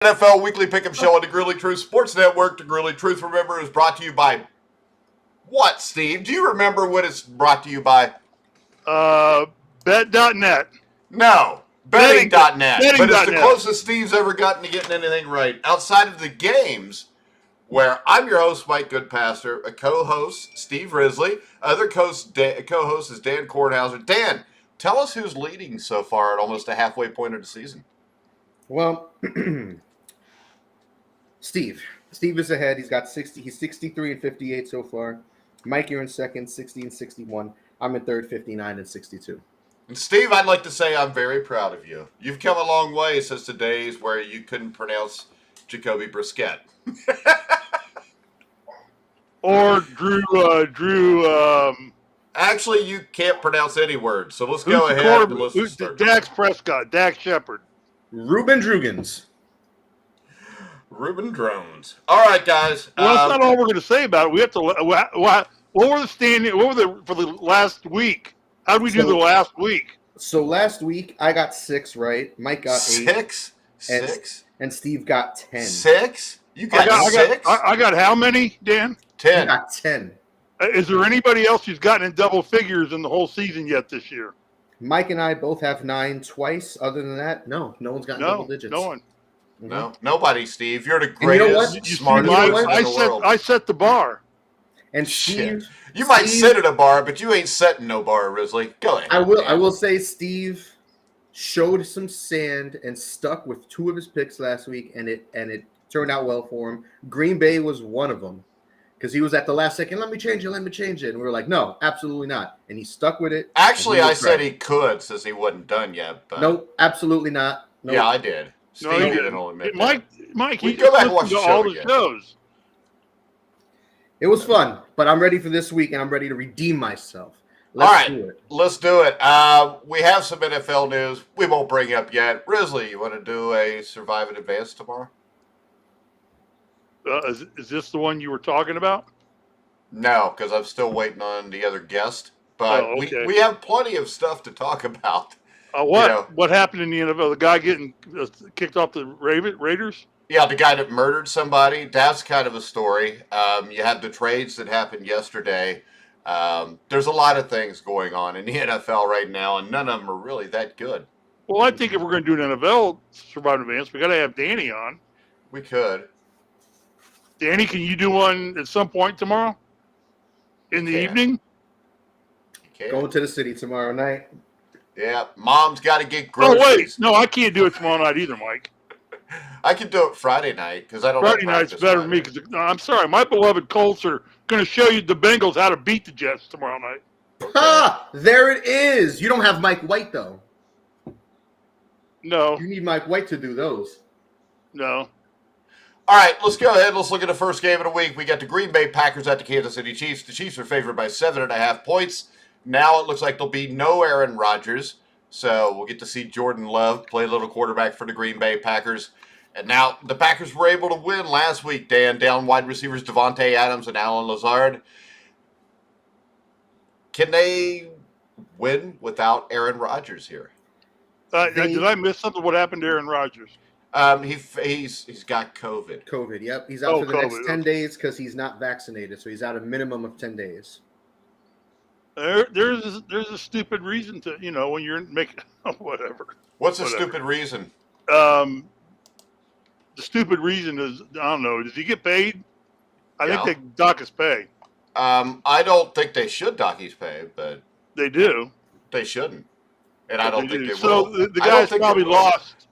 NFL Weekly Pick'em Show on the Grueling Truth Sports Network. The Grueling Truth, remember, is brought to you by what, Steve? Do you remember what it's brought to you by? Bet.net. No, betting.net. Betting. But it's the closest Steve's ever gotten to getting anything right. Outside of the games, where I'm your host, Mike Goodpaster, a co-host, Steve Risley. Other co-host is Dan Kornhauser. Dan, tell us who's leading so far at almost a halfway point of the season. Well, Steve is ahead. He's got 60. He's 63 and 58 so far. Mike, you're in second, 60 and 61. I'm in third, 59 and 62. And Steve, I'd like to say I'm very proud of you. You've come a long way since the days where you couldn't pronounce Jacoby Brissett. Or Drew. Actually, you can't pronounce any words, so let's go ahead and let's start. Dax Prescott, Dax Shepard. Ruben Drugans. Ruben Drones. All right, guys. Well, that's not all we're going to say about it. We have to. What were the standing? What were for the last week? How did we do the last week? So last week I got 6 right. Mike got 8. Six. And Steve got 10. 6. You got 6. I got how many, Dan? 10. You got 10. Is there anybody else who's gotten in double figures in the whole season yet this year? Mike and I both have 9 twice. Other than that, no one's gotten double digits. No one. Mm-hmm. No, nobody, Steve. You're the greatest, smartest person in the world. I set the bar. And Steve, you might sit at a bar, but you ain't setting no bar, Risley. Go ahead. I will say Steve showed some sand and stuck with 2 of his picks last week, and it turned out well for him. Green Bay was one of them because he was at the last second. Let me change it. And we were like, no, absolutely not. And he stuck with it. Actually, I said he could since he wasn't done yet. But nope, absolutely not. Nope. Yeah, I did. Steve didn't admit that. Mike, we he go back and watch all the shows. It was fun, but I'm ready for this week, and I'm ready to redeem myself. Let's do it. We have some NFL news we won't bring up yet. Risley, you want to do a Survive in Advance tomorrow? Is this the one you were talking about? No, because I'm still waiting on the other guest. But okay. we have plenty of stuff to talk about. What happened in the NFL? The guy getting kicked off the Raiders? Yeah, the guy that murdered somebody. That's kind of a story. You have the trades that happened yesterday. There's a lot of things going on in the NFL right now, and none of them are really that good. Well, I think if we're going to do an NFL Survive Advance, we got to have Danny on. We could. Danny, can you do one at some point tomorrow? In the evening? Going to the city tomorrow night. Yeah, Mom's got to get groceries. Oh, wait. No, I can't do it tomorrow night either, Mike. I can do it Friday night because I don't. Friday night's better for me because I'm sorry, my beloved Colts are going to show you the Bengals how to beat the Jets tomorrow night. Ah, there it is. You don't have Mike White though. No, you need Mike White to do those. No. All right, let's go ahead. Let's look at the first game of the week. We got the Green Bay Packers at the Kansas City Chiefs. The Chiefs are favored by 7.5 points. Now it looks like there'll be no Aaron Rodgers. So we'll get to see Jordan Love play a little quarterback for the Green Bay Packers. And now the Packers were able to win last week, Dan, down wide receivers Devontae Adams and Alan Lazard. Can they win without Aaron Rodgers here? Did I miss something? What happened to Aaron Rodgers? He's got COVID. COVID, yep. He's out for the next 10 days because he's not vaccinated. So he's out a minimum of 10 days. There's a stupid reason to, when you're making whatever. What's a stupid reason? The stupid reason is, I don't know, does he get paid? I think they dock his pay. I don't think they should dock his pay, but they do. They shouldn't. And I don't think they will. So the guy's probably lost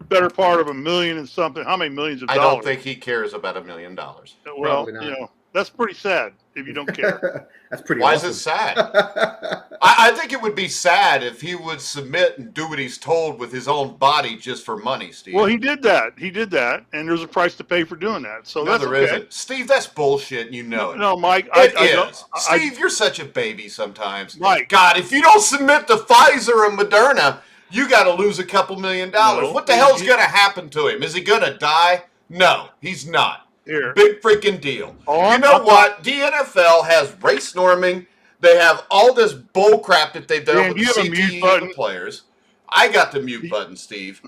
better part of $1 million and something. How many millions of dollars? I don't think he cares about $1 million. Well, that's pretty sad if you don't care. That's pretty Why awesome. is it sad? I think it would be sad if he would submit and do what he's told with his own body just for money, Steve. Well, he did that, and there's a price to pay for doing that. So no, that's there isn't. Steve, that's bullshit, and you know it. No, Mike. It is. Steve, you're such a baby sometimes. Mike. God, if you don't submit to Pfizer and Moderna, you got to lose a couple $1 million. What the hell's going to happen to him? Is he going to die? No, he's not. Here. Big freaking deal. You know what? The NFL has race norming. They have all this bull crap that they've done with the CTE of the players. I got the mute button, Steve.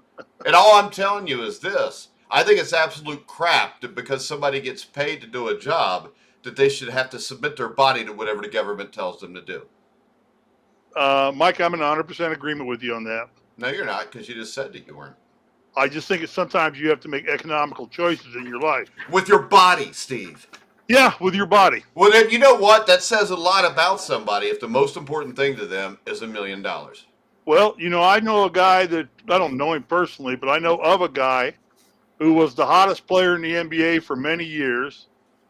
And all I'm telling you is this. I think it's absolute crap that because somebody gets paid to do a job, that they should have to submit their body to whatever the government tells them to do. Mike, I'm in 100% agreement with you on that. No, you're not, because you just said that you weren't. I just think sometimes you have to make economical choices in your life. With your body, Steve. Yeah, with your body. Well, then, you know what? That says a lot about somebody if the most important thing to them is $1 million. Well, I know a guy that, I don't know him personally, but I know of a guy who was the hottest player in the NBA for many years,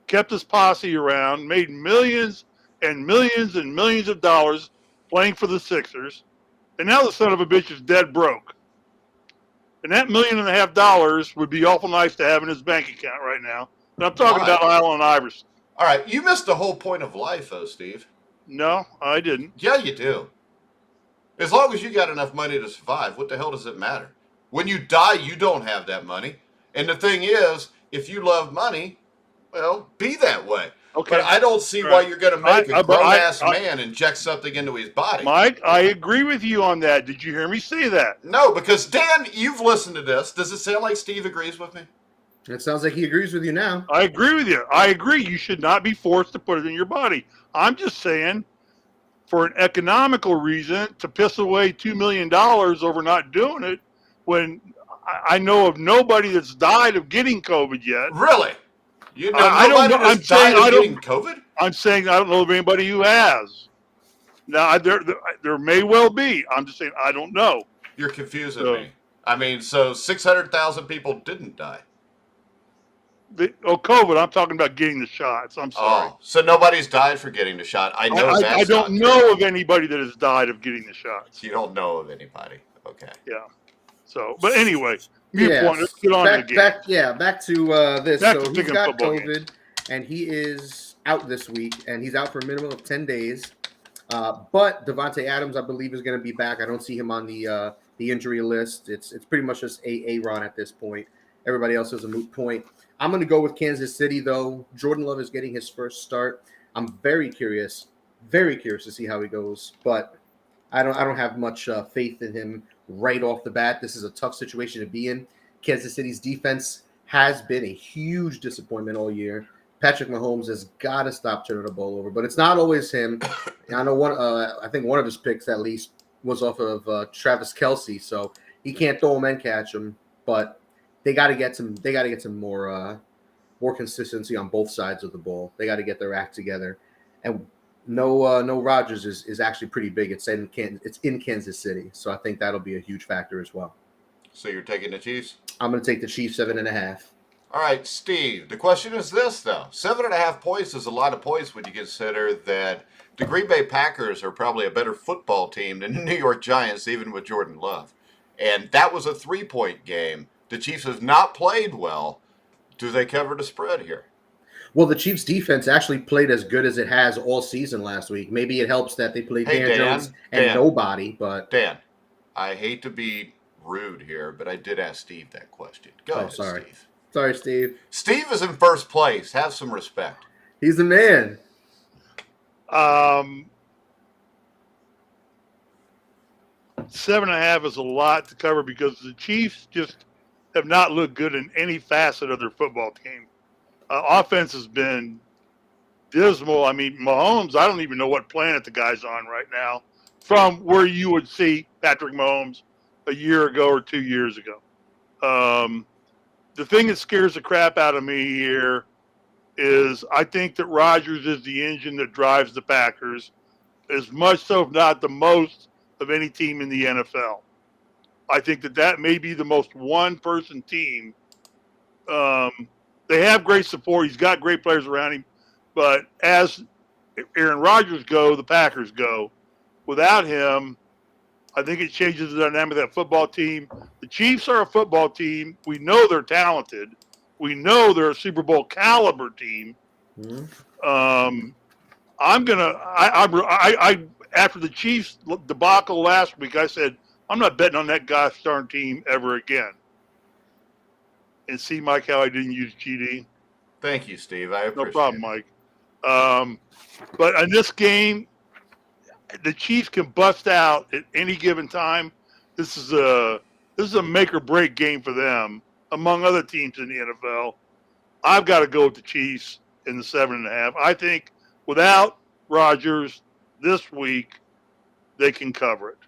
kept his posse around, made millions and millions and millions of dollars playing for the Sixers, and now the son of a bitch is dead broke. And that $1.5 million would be awful nice to have in his bank account right now. And I'm talking about Allen Iverson. All right, you missed the whole point of life, though, Steve. No, I didn't. Yeah, you do. As long as you got enough money to survive, what the hell does it matter? When you die, you don't have that money. And the thing is, if you love money, well, be that way. Okay. But I don't see why you're going to make a grown-ass man inject something into his body. Mike, I agree with you on that. Did you hear me say that? No, because, Dan, you've listened to this. Does it sound like Steve agrees with me? It sounds like he agrees with you now. I agree with you. I agree. You should not be forced to put it in your body. I'm just saying, for an economical reason, to piss away $2 million over not doing it, when I know of nobody that's died of getting COVID yet. Really? You know, nobody that's died of getting COVID? I'm saying I don't know of anybody who has. Now, there may well be. I'm just saying I don't know. You're confusing me. I mean, so 600,000 people didn't die. COVID, I'm talking about getting the shots. I'm sorry. Oh, so nobody's died for getting the shot. I know that's I don't know of anybody that has died of getting the shots. You don't know of anybody. Okay. Yeah. So, but anyway, point. Let's get on to the game. Back to this. Back so to he's got COVID, games. and he is out this week, and he's out for a minimum of 10 days. But Devontae Adams, I believe, is going to be back. I don't see him on the injury list. It's pretty much just Aaron at this point. Everybody else is a moot point. I'm going to go with Kansas City, though. Jordan Love is getting his first start. I'm very curious to see how he goes, but I don't have much faith in him right off the bat. This is a tough situation to be in. Kansas City's defense has been a huge disappointment all year. Patrick Mahomes has got to stop turning the ball over, but it's not always him. I know I think one of his picks at least was off of Travis Kelce, so he can't throw him and catch him. But they got to get some more consistency on both sides of the ball. They got to get their act together. And no Rodgers is actually pretty big. It's in Kansas City, so I think that'll be a huge factor as well. So you're taking the Chiefs? I'm going to take the Chiefs 7.5. All right, Steve. The question is this, though: 7.5 points is a lot of points when you consider that the Green Bay Packers are probably a better football team than the New York Giants, even with Jordan Love. And that was a 3-point game. The Chiefs have not played well. Do they cover the spread here? Well, the Chiefs' defense actually played as good as it has all season last week. Maybe it helps that they played Dan Jones and nobody. But Dan, I hate to be rude here, but I did ask Steve that question. Go ahead, Steve. Sorry, Steve. Steve is in first place. Have some respect. He's the man. 7.5 is a lot to cover because the Chiefs just have not looked good in any facet of their football team. Offense has been dismal. I mean, Mahomes, I don't even know what planet the guy's on right now from where you would see Patrick Mahomes a year ago or 2 years ago. The thing that scares the crap out of me here is I think that Rodgers is the engine that drives the Packers, as much so, if not the most, of any team in the NFL. I think that may be the most one-person team. They have great support. He's got great players around him. But as Aaron Rodgers go, the Packers go. Without him, I think it changes the dynamic of that football team. The Chiefs are a football team. We know they're talented. We know they're a Super Bowl caliber team. Mm-hmm. After the Chiefs debacle last week, I said, I'm not betting on that gosh darn team ever again. And see, Mike, how I didn't use GD? Thank you, Steve. I appreciate it. No problem, Mike. But in this game, the Chiefs can bust out at any given time. This is a make or break game for them. among other teams in the NFL. I've got to go with the Chiefs in the 7.5. I think without Rodgers this week, they can cover it.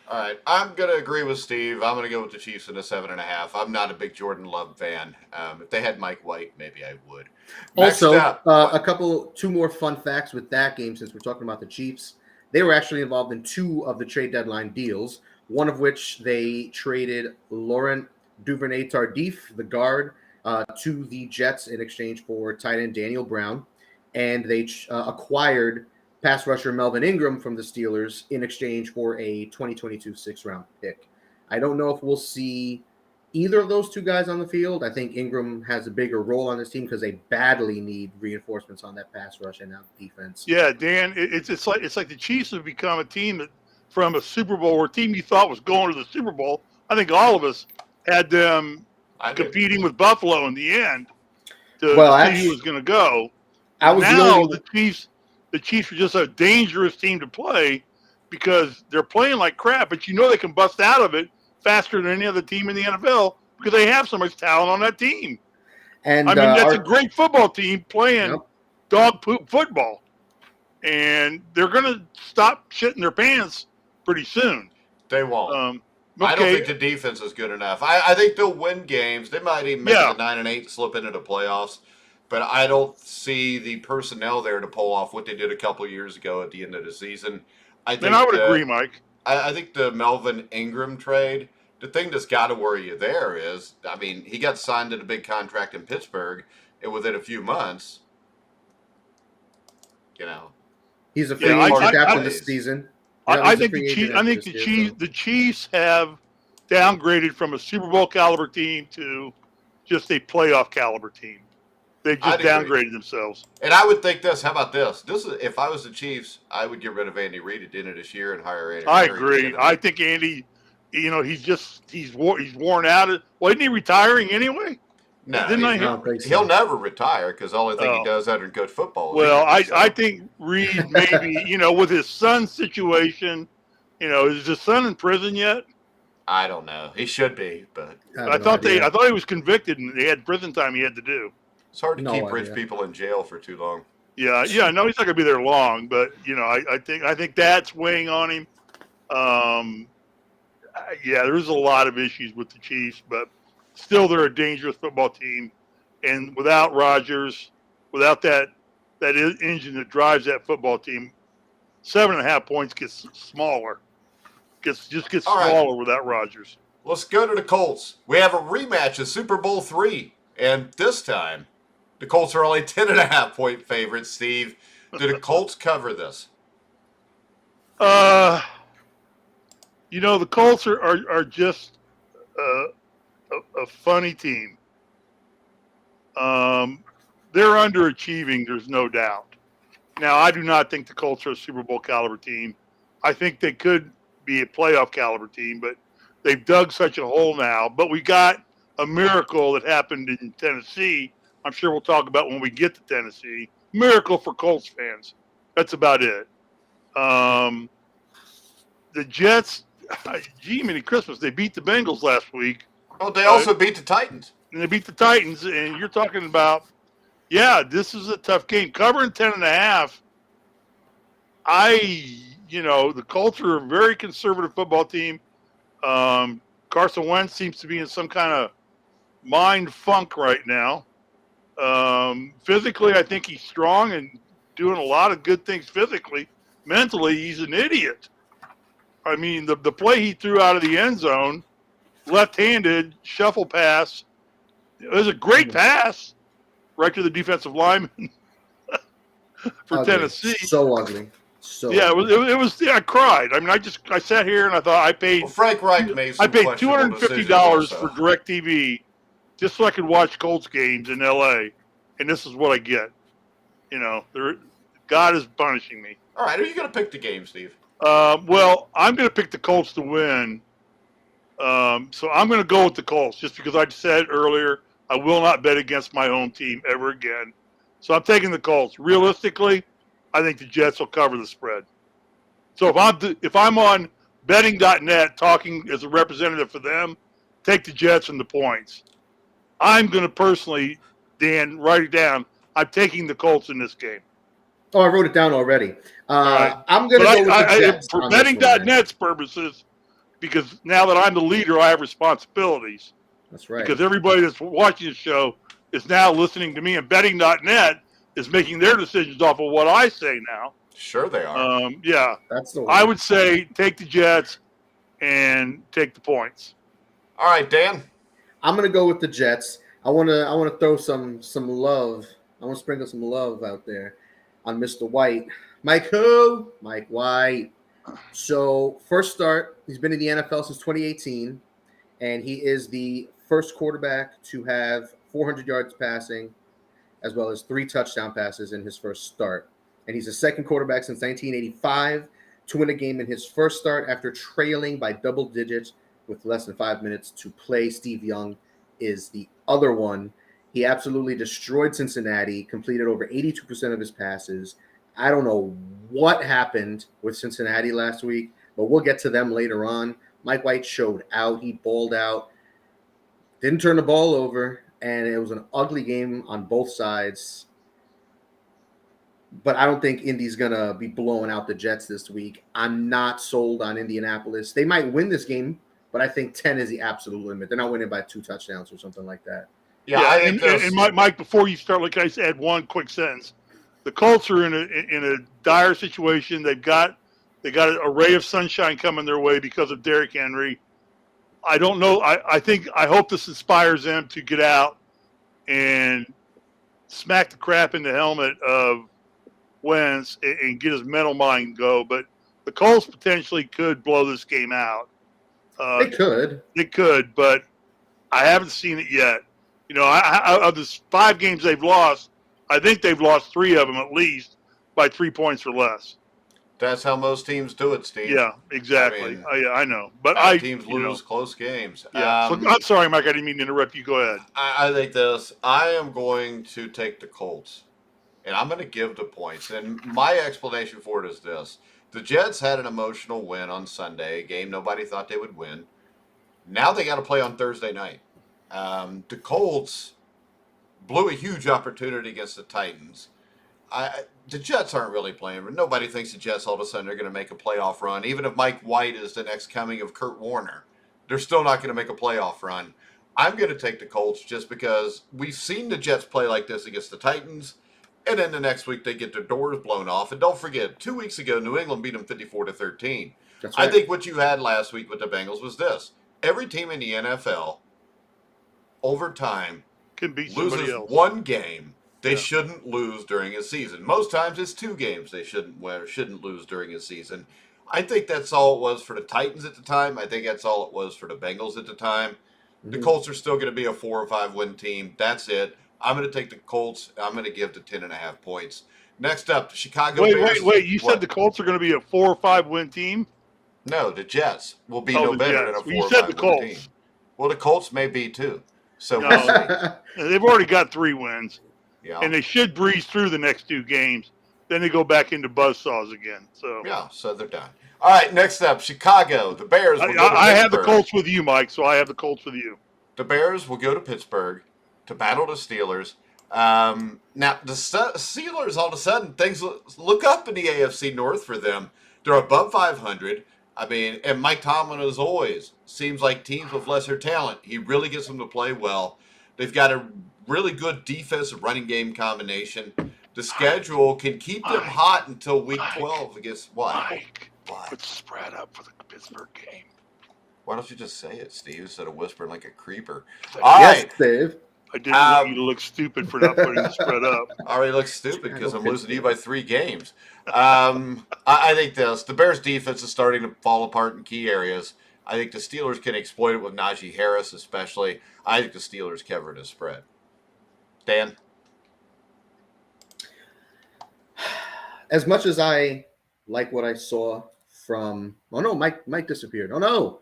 All right, I'm going to agree with Steve. I'm going to go with the Chiefs in the 7.5. I'm not a big Jordan Love fan. If they had Mike White, maybe I would. Also, two more fun facts with that game, since we're talking about the Chiefs. They were actually involved in 2 of the trade deadline deals, one of which they traded Laurent Duvernay-Tardif, the guard, to the Jets in exchange for tight end Daniel Brown. And they acquired pass rusher Melvin Ingram from the Steelers in exchange for a 2022 6th-round pick. I don't know if we'll see either of those 2 guys on the field. I think Ingram has a bigger role on this team because they badly need reinforcements on that pass rush and out defense. Yeah, Dan, it's like the Chiefs have become a team that, from a Super Bowl, or a team you thought was going to the Super Bowl. I think all of us had them competing with Buffalo in the end to see who was going to go. The Chiefs are just a dangerous team to play because they're playing like crap, but they can bust out of it faster than any other team in the NFL because they have so much talent on that team. And that's a great football team playing dog poop football. And they're going to stop shitting their pants pretty soon. They won't. I don't think the defense is good enough. I think they'll win games. They might even make it to 9-8, slip into the playoffs. But I don't see the personnel there to pull off what they did a couple years ago at the end of the season. I would agree, Mike. I think the Melvin Ingram trade, the thing that's got to worry you there is, he got signed to the big contract in Pittsburgh, and within a few months, he's a free agent after this season. I think the Chiefs have downgraded from a Super Bowl caliber team to just a playoff caliber team. They've just downgraded themselves. And I would think this. How about this? If I was the Chiefs, I would get rid of Andy Reid at the end of this year and hire Andy. I agree. I think Andy, he's worn out. Well, isn't he retiring anyway? No, he'll never retire because the only thing he does other than good football. Well, I think Reid maybe with his son's situation. Is his son in prison yet? I don't know. He should be, but I thought he was convicted and they had prison time he had to do. It's hard to keep rich people in jail for too long. Yeah. I know he's not going to be there long, but I think that's weighing on him. There's a lot of issues with the Chiefs, but still they're a dangerous football team. And without Rodgers, without that engine that drives that football team, 7.5 points gets smaller. Gets smaller without Rodgers. Let's go to the Colts. We have a rematch of Super Bowl III, and this time the Colts are only 10.5-point favorites. Steve, do the Colts cover this? The Colts are just a funny team. They're underachieving, there's no doubt. Now, I do not think the Colts are a Super Bowl caliber team. I think they could be a playoff caliber team, but they've dug such a hole now. But we got a miracle that happened in Tennessee. I'm sure we'll talk about when we get to Tennessee. Miracle for Colts fans. That's about it. The Jets, Merry Christmas. They beat the Bengals last week. Oh, they also beat the Titans. And they beat the Titans, and you're talking about, this is a tough game. Covering 10.5, the Colts are a very conservative football team. Carson Wentz seems to be in some kind of mind funk right now. Physically, I think he's strong and doing a lot of good things physically. Mentally, he's an idiot. I mean, the play he threw out of the end zone, left-handed, shuffle pass, it was a great pass right to the defensive lineman for ugly. Tennessee. So ugly. It was. I cried. I mean, I sat here and I thought I paid. Frank Reich made some $250 for DirecTV just so I could watch Colts games in LA, and this is what I get. God is punishing me. All right, are you going to pick the game, Steve? Well, I'm going to pick the Colts to win. So I'm going to go with the Colts just because I said earlier I will not bet against my home team ever again. So I'm taking the Colts. Realistically, I think the Jets will cover the spread. So if I'm on betting.net talking as a representative for them, take the Jets and the points. I'm going to personally, Dan, write it down. I'm taking the Colts in this game. Oh, I wrote it down already. Right. I'm going to go with the Jets. For on this one, man. betting.net's purposes, because now that I'm the leader, I have responsibilities. That's right. Because everybody that's watching the show is now listening to me, and betting.net is making their decisions off of what I say now. Sure they are. Yeah. That's the one. I would say take the Jets and take the points. All right, Dan. I'm going to go with the Jets. I want to throw some love. I want to sprinkle some love out there on Mr. White. Mike who? Mike White. So first start, he's been in the NFL since 2018, and he is the first quarterback to have 400 yards passing, as well as 3 touchdown passes in his first start. And he's the second quarterback since 1985 to win a game in his first start after trailing by double digits with less than 5 minutes to play. Steve Young is the other one. He absolutely destroyed Cincinnati, completed over 82% of his passes. I don't know what happened with Cincinnati last week, but we'll get to them later on. Mike White showed out. He balled out. Didn't turn the ball over, and it was an ugly game on both sides. But I don't think Indy's going to be blowing out the Jets this week. I'm not sold on Indianapolis. They might win this game, but I think 10 is the absolute limit. They're not winning by 2 touchdowns or something like that. Yeah, I think and Mike, before you start, can I just add one quick sentence? The Colts are in a dire situation. They got an ray of sunshine coming their way because of Derrick Henry. I don't know. I hope this inspires them to get out and smack the crap in the helmet of Wentz and get his mental mind go. But the Colts potentially could blow this game out. They could, but I haven't seen it yet. Of the 5 games they've lost, I think they've lost 3 of them at least by 3 points or less. That's how most teams do it, Steve. Yeah, exactly. I know, but teams lose close games. Yeah. So, I'm sorry, Mike. I didn't mean to interrupt you. Go ahead. I think this. I am going to take the Colts, and I'm going to give the points. And my explanation for it is this: the Jets had an emotional win on Sunday, a game nobody thought they would win. Now they got to play on Thursday night. The Colts blew a huge opportunity against the Titans. The Jets aren't really playing. Nobody thinks the Jets all of a sudden are going to make a playoff run. Even if Mike White is the next coming of Kurt Warner, they're still not going to make a playoff run. I'm going to take the Colts just because we've seen the Jets play like this against the Titans, and then the next week they get their doors blown off. And don't forget, 2 weeks ago, New England beat them 54-13. That's right. I think what you had last week with the Bengals was this. Every team in the NFL, over time, can beat somebody loses else. one game they shouldn't lose during a season. Most times it's 2 games they shouldn't lose during a season. I think that's all it was for the Titans at the time. I think that's all it was for the Bengals at the time. Mm-hmm. The Colts are still going to be a 4 or 5 win team. That's it. I'm going to take the Colts. I'm going to give the 10.5 points. Next up, the Chicago Bears. Wait. You said the Colts are going to be a 4 or 5 win team? No, the Jets will be no better than a 4 or 5 win team. Well, the Colts may be too. So they've already got 3 wins. Yeah. And they should breeze through the next 2 games. Then they go back into buzzsaws again. So they're done. All right, next up, Chicago. The Bears will go to I have the Colts with you, Mike, so I have the Colts with you. The Bears will go to Pittsburgh to battle the Steelers. Now, the Steelers, all of a sudden, things look up in the AFC North for them. They're above 500. I mean, and Mike Tomlin, as always, seems like teams with lesser talent. He really gets them to play well. They've got a really good defensive running game combination. The schedule can keep them hot until week 12 against what? Mike, put the spread up for the Pittsburgh game. Why don't you just say it, Steve, instead of whispering like a creeper? All right, Dave. I didn't want you to look stupid for not putting the spread up. I already look stupid because I'm losing to you by 3 games. I think the Bears' defense is starting to fall apart in key areas. I think the Steelers can exploit it with Najee Harris especially. I think the Steelers cover the spread. Dan? As much as I like what I saw from – oh, no, Mike disappeared. Oh, no.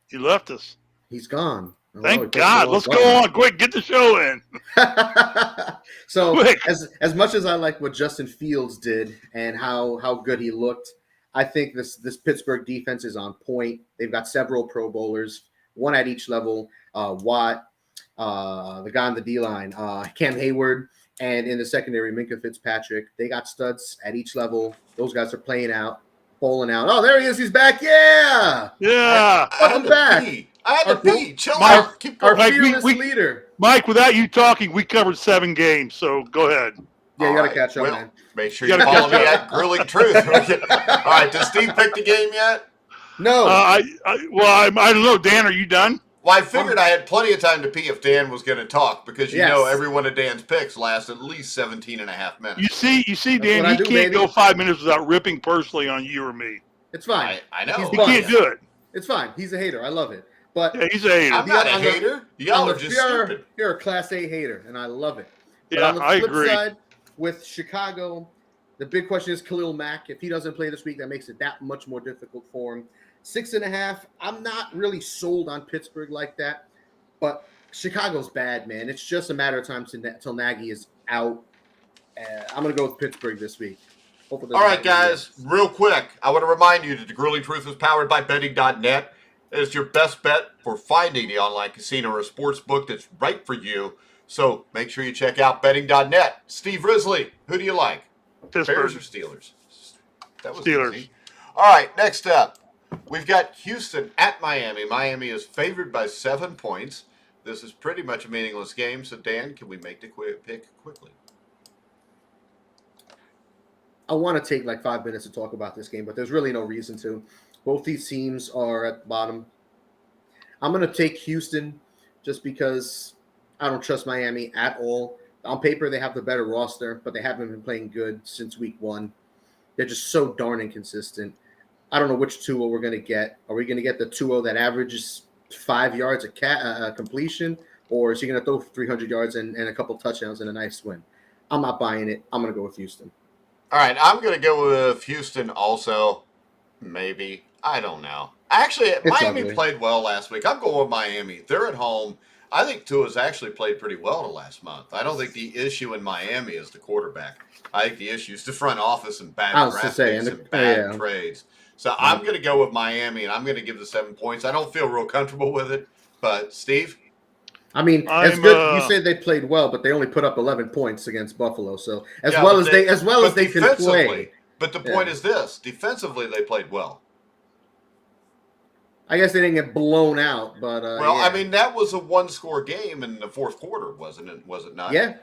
He left us. He's gone. Oh, Thank God. Let's go on. Quick, get the show in. So Quick. as much as I like what Justin Fields did and how good he looked, I think this Pittsburgh defense is on point. They've got several Pro Bowlers one at each level. Watt, the guy on the D-line, Cam Hayward, and in the secondary, Minka Fitzpatrick. They got studs at each level. Those guys are playing out, bowling out. Oh, there he is. He's back. Yeah. Yeah. I had Welcome to back. pee. I had to pee. Chill Mike, out. Keep Our going. Mike, fearless leader. Mike, without you talking, we covered 7 games, so go ahead. Yeah, you got to All catch up, well, man. Make sure You you gotta follow catch me up. at Grilling Truth. All right, does Steve pick the game yet? No. I don't know. Dan, are you done? Well, I figured I had plenty of time to pee if Dan was going to talk because you Yes. know every one of Dan's picks lasts at least 17 and a half minutes. You see, Dan, what I he do, can't baby. go 5 minutes without ripping personally on you or me. It's fine. I know. He's He buzzed. can't do it. It's fine. He's a hater. I love it. But Yeah, he's a hater. I'm not a on the- hater. Y'all on are the- just stupid. You're a Class A hater, and I love it. But Yeah, on the I flip agree. side, with Chicago, the big question is Khalil Mack. If he doesn't play this week, that makes it that much more difficult for him. 6.5. I'm not really sold on Pittsburgh like that, but Chicago's bad, man. It's just a matter of time till Nagy is out. I'm going to go with Pittsburgh this week. Hopefully All right, guys, real quick, I want to remind you that the Grilling Truth is powered by betting.net. It is your best bet for finding the online casino or sports book that's right for you. So make sure you check out betting.net. Steve Risley, who do you like? Bears or Pittsburgh. Steelers? That was Steelers. easy. All right, next up, we've got Houston at Miami. Miami is favored by 7 points. This is pretty much a meaningless game. So, Dan, can we make the pick quickly? I want to take like 5 minutes to talk about this game, but there's really no reason to. Both these teams are at the bottom. I'm going to take Houston just because I don't trust Miami at all. On paper, they have the better roster, but they haven't been playing good since week 1. They're just so darn inconsistent. I don't know which 2-0 we're going to get. Are we going to get the 2-0 that averages 5 yards a completion, or is he going to throw 300 yards and a couple touchdowns and a nice win? I'm not buying it. I'm going to go with Houston. All right, I'm going to go with Houston also. Maybe. I don't know. Actually, Miami ugly. played well last week. I'm going with Miami. They're at home. I think Tua's actually played pretty well the last month. I don't think the issue in Miami is the quarterback. I think the issue is the front office and bad I was to draft say, picks and and bad trades. So I'm going to go with Miami, and I'm going to give the 7 points. I don't feel real comfortable with it. But, Steve? I mean, it's good. You said they played well, but they only put up 11 points against Buffalo. So as well as they can play. But the point is this: defensively, they played well. I guess they didn't get blown out, but I mean, that was a 1-score game in the fourth quarter, wasn't it? Was it not? Yeah.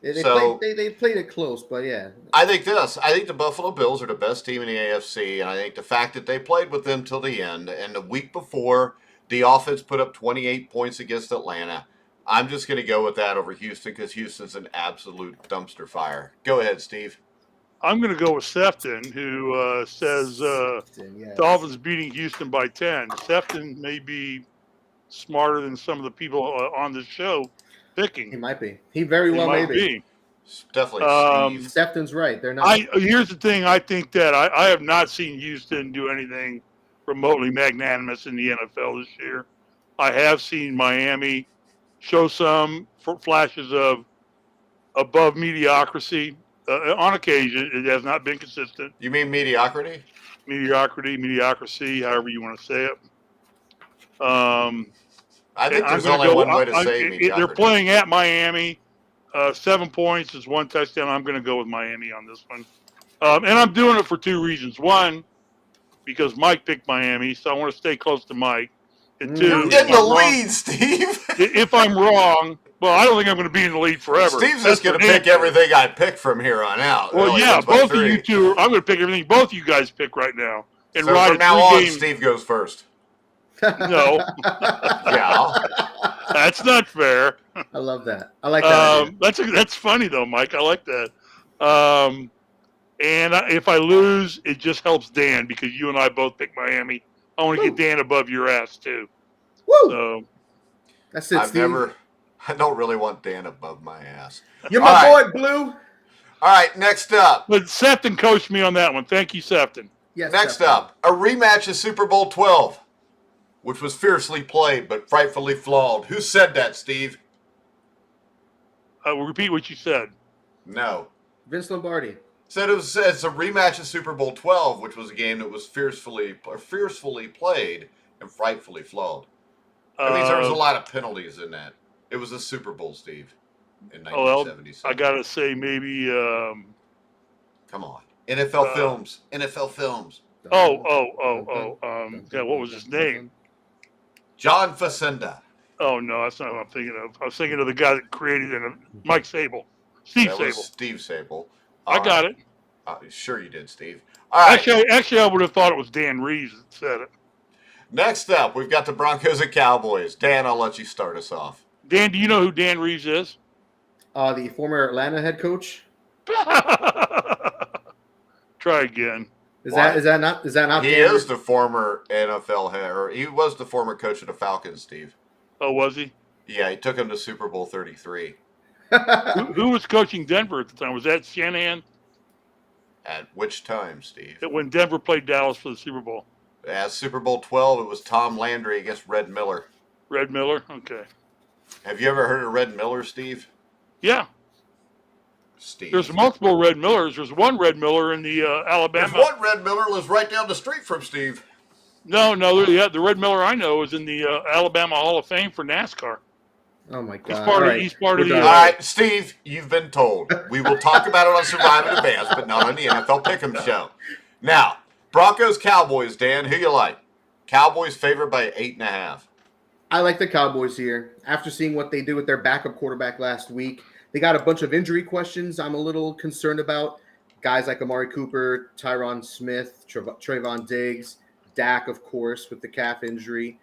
They played it close, but yeah. I think the Buffalo Bills are the best team in the AFC, and I think the fact that they played with them till the end, and the week before, the offense put up 28 points against Atlanta. I'm just going to go with that over Houston because Houston's an absolute dumpster fire. Go ahead, Steve. I'm going to go with Sefton, who says Dolphins beating Houston by 10. Sefton may be smarter than some of the people on the show picking. He might be. He very well may be. Definitely Steve. Sefton's right. They're not. Here's the thing. I think that I have not seen Houston do anything remotely magnanimous in the NFL this year. I have seen Miami show some flashes of above mediocrity. On occasion, it has not been consistent. You mean mediocrity? Mediocrity, however you want to say it. I think there's only one way to say mediocrity. They're playing at Miami. 7 points is 1 touchdown. I'm going to go with Miami on this one. And I'm doing it for 2 reasons. 1, because Mike picked Miami, so I want to stay close to Mike. And 2, you're getting the lead, Steve. If I'm wrong, well, I don't think I'm going to be in the lead forever. Steve's just going to pick everything I pick from here on out. Well, yeah, both of you two. I'm going to pick everything both of you guys pick right now. And so from now on, Steve goes first. No. Yeah. That's not fair. I love that. I like that. That's funny though, Mike. I like that. And if I lose, it just helps Dan because you and I both pick Miami. I want to get Dan above your ass too. Woo! So that's it, Steve. I don't really want Dan above my ass. You're my boy, Blue. All right, next up. But Sefton coached me on that one. Thank you, Sefton. Yes, next up, a rematch of Super Bowl 12, which was fiercely played but frightfully flawed. Who said that, Steve? Repeat what you said. No. Vince Lombardi. Said it's a rematch of Super Bowl 12, which was a game that was fiercely played and frightfully flawed. I mean, there was a lot of penalties in that. It was a Super Bowl, Steve, in Well, 1977. I gotta say maybe. Come on, NFL films. NFL films. Yeah, what was his name? John Facenda. Oh no, that's not what I'm thinking of. I was thinking of the guy that created it, Mike Sable, Steve That Sable. was Steve Sable. I got it. Sure you did, Steve. All right. Actually, I would have thought it was Dan Reeves that said it. Next up, we've got the Broncos and Cowboys. Dan, I'll let you start us off. Dan, do you know who Dan Reeves is? The former Atlanta head coach. Try again. Is that not? He is the former NFL head, or he was the former coach of the Falcons, Steve. Oh, was he? Yeah, he took him to Super Bowl 33. Who was coaching Denver at the time? Was that Shanahan? At which time, Steve? When Denver played Dallas for the Super Bowl. At Super Bowl 12, it was Tom Landry against Red Miller. Red Miller? Okay. Have you ever heard of Red Miller, Steve? Yeah. Steve. There's multiple Red Millers. There's one Red Miller in the Alabama. There's one Red Miller lives right down the street from Steve. No, the Red Miller I know is in the Alabama Hall of Fame for NASCAR. Oh my God! He's part of the. All right, Steve, you've been told. We will talk about it on Survive in Advance, but not on the NFL Pick'em show. Now, Broncos Cowboys. Dan, who you like? Cowboys favored by 8.5. I like the Cowboys here. After seeing what they did with their backup quarterback last week, they got a bunch of injury questions I'm a little concerned about. Guys like Amari Cooper, Tyron Smith, Trayvon Diggs, Dak, of course, with the calf injury,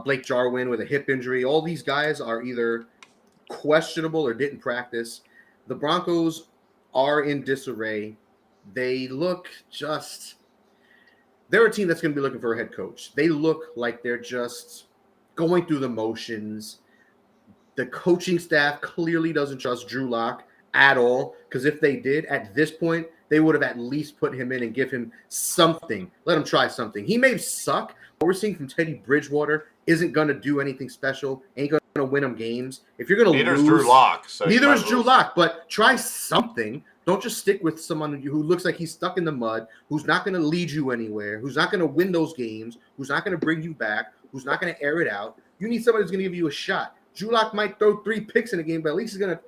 Blake Jarwin with a hip injury. All these guys are either questionable or didn't practice. The Broncos are in disarray. They look just – they're a team that's going to be looking for a head coach. They look like they're just going through the motions. The coaching staff clearly doesn't trust Drew Lock at all, because if they did, at this point, they would have at least put him in and give him something. Let him try something. He may suck. What we're seeing from Teddy Bridgewater isn't going to do anything special, ain't going to win them games. If you're going to lose, neither is Drew Lock. So neither is Drew Lock, but try something. Don't just stick with someone who looks like he's stuck in the mud, who's not going to lead you anywhere, who's not going to win those games, who's not going to bring you back, who's not going to air it out. You need somebody who's going to give you a shot. Drew Lock might throw 3 picks in a game, but at least he's going to,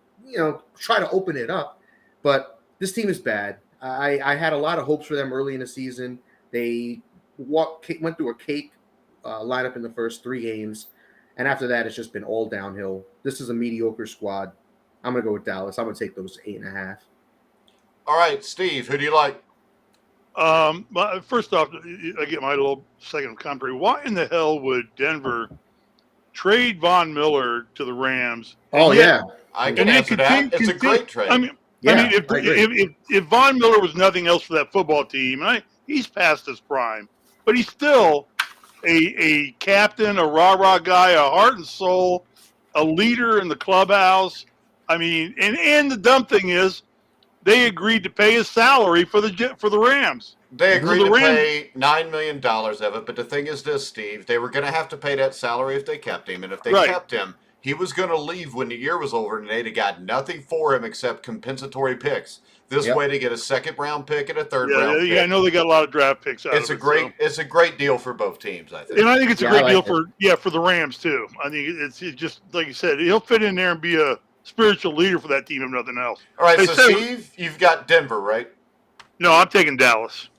try to open it up. But this team is bad. I had a lot of hopes for them early in the season. They went through a cake lineup in the first 3 games, and after that, it's just been all downhill. This is a mediocre squad. I'm going to go with Dallas. I'm going to take those 8.5. All right, Steve, who do you like? First off, I get my little second of commentary. Why in the hell would Denver trade Von Miller to the Rams? Oh, yeah. I can answer that. It's a great trade. If Von Miller was nothing else for that football team, and he's past his prime, but he's still a captain, a rah-rah guy, a heart and soul, a leader in the clubhouse. I mean, and the dumb thing is, they agreed to pay his salary for the Rams. They agreed to pay $9 million of it, but the thing is this, Steve, they were going to have to pay that salary if they kept him, and if they kept him, he was going to leave when the year was over, and they'd have got nothing for him except compensatory picks. This way they get a 2nd-round pick and a 3rd-round pick. Yeah, I know they got a lot of draft picks out of it. It's a great deal for both teams, I think. And I think it's a great deal for the Rams, too. I think it's just, like you said, he'll fit in there and be a spiritual leader for that team, if nothing else. All right, Steve, you've got Denver, right? No, I'm taking Dallas.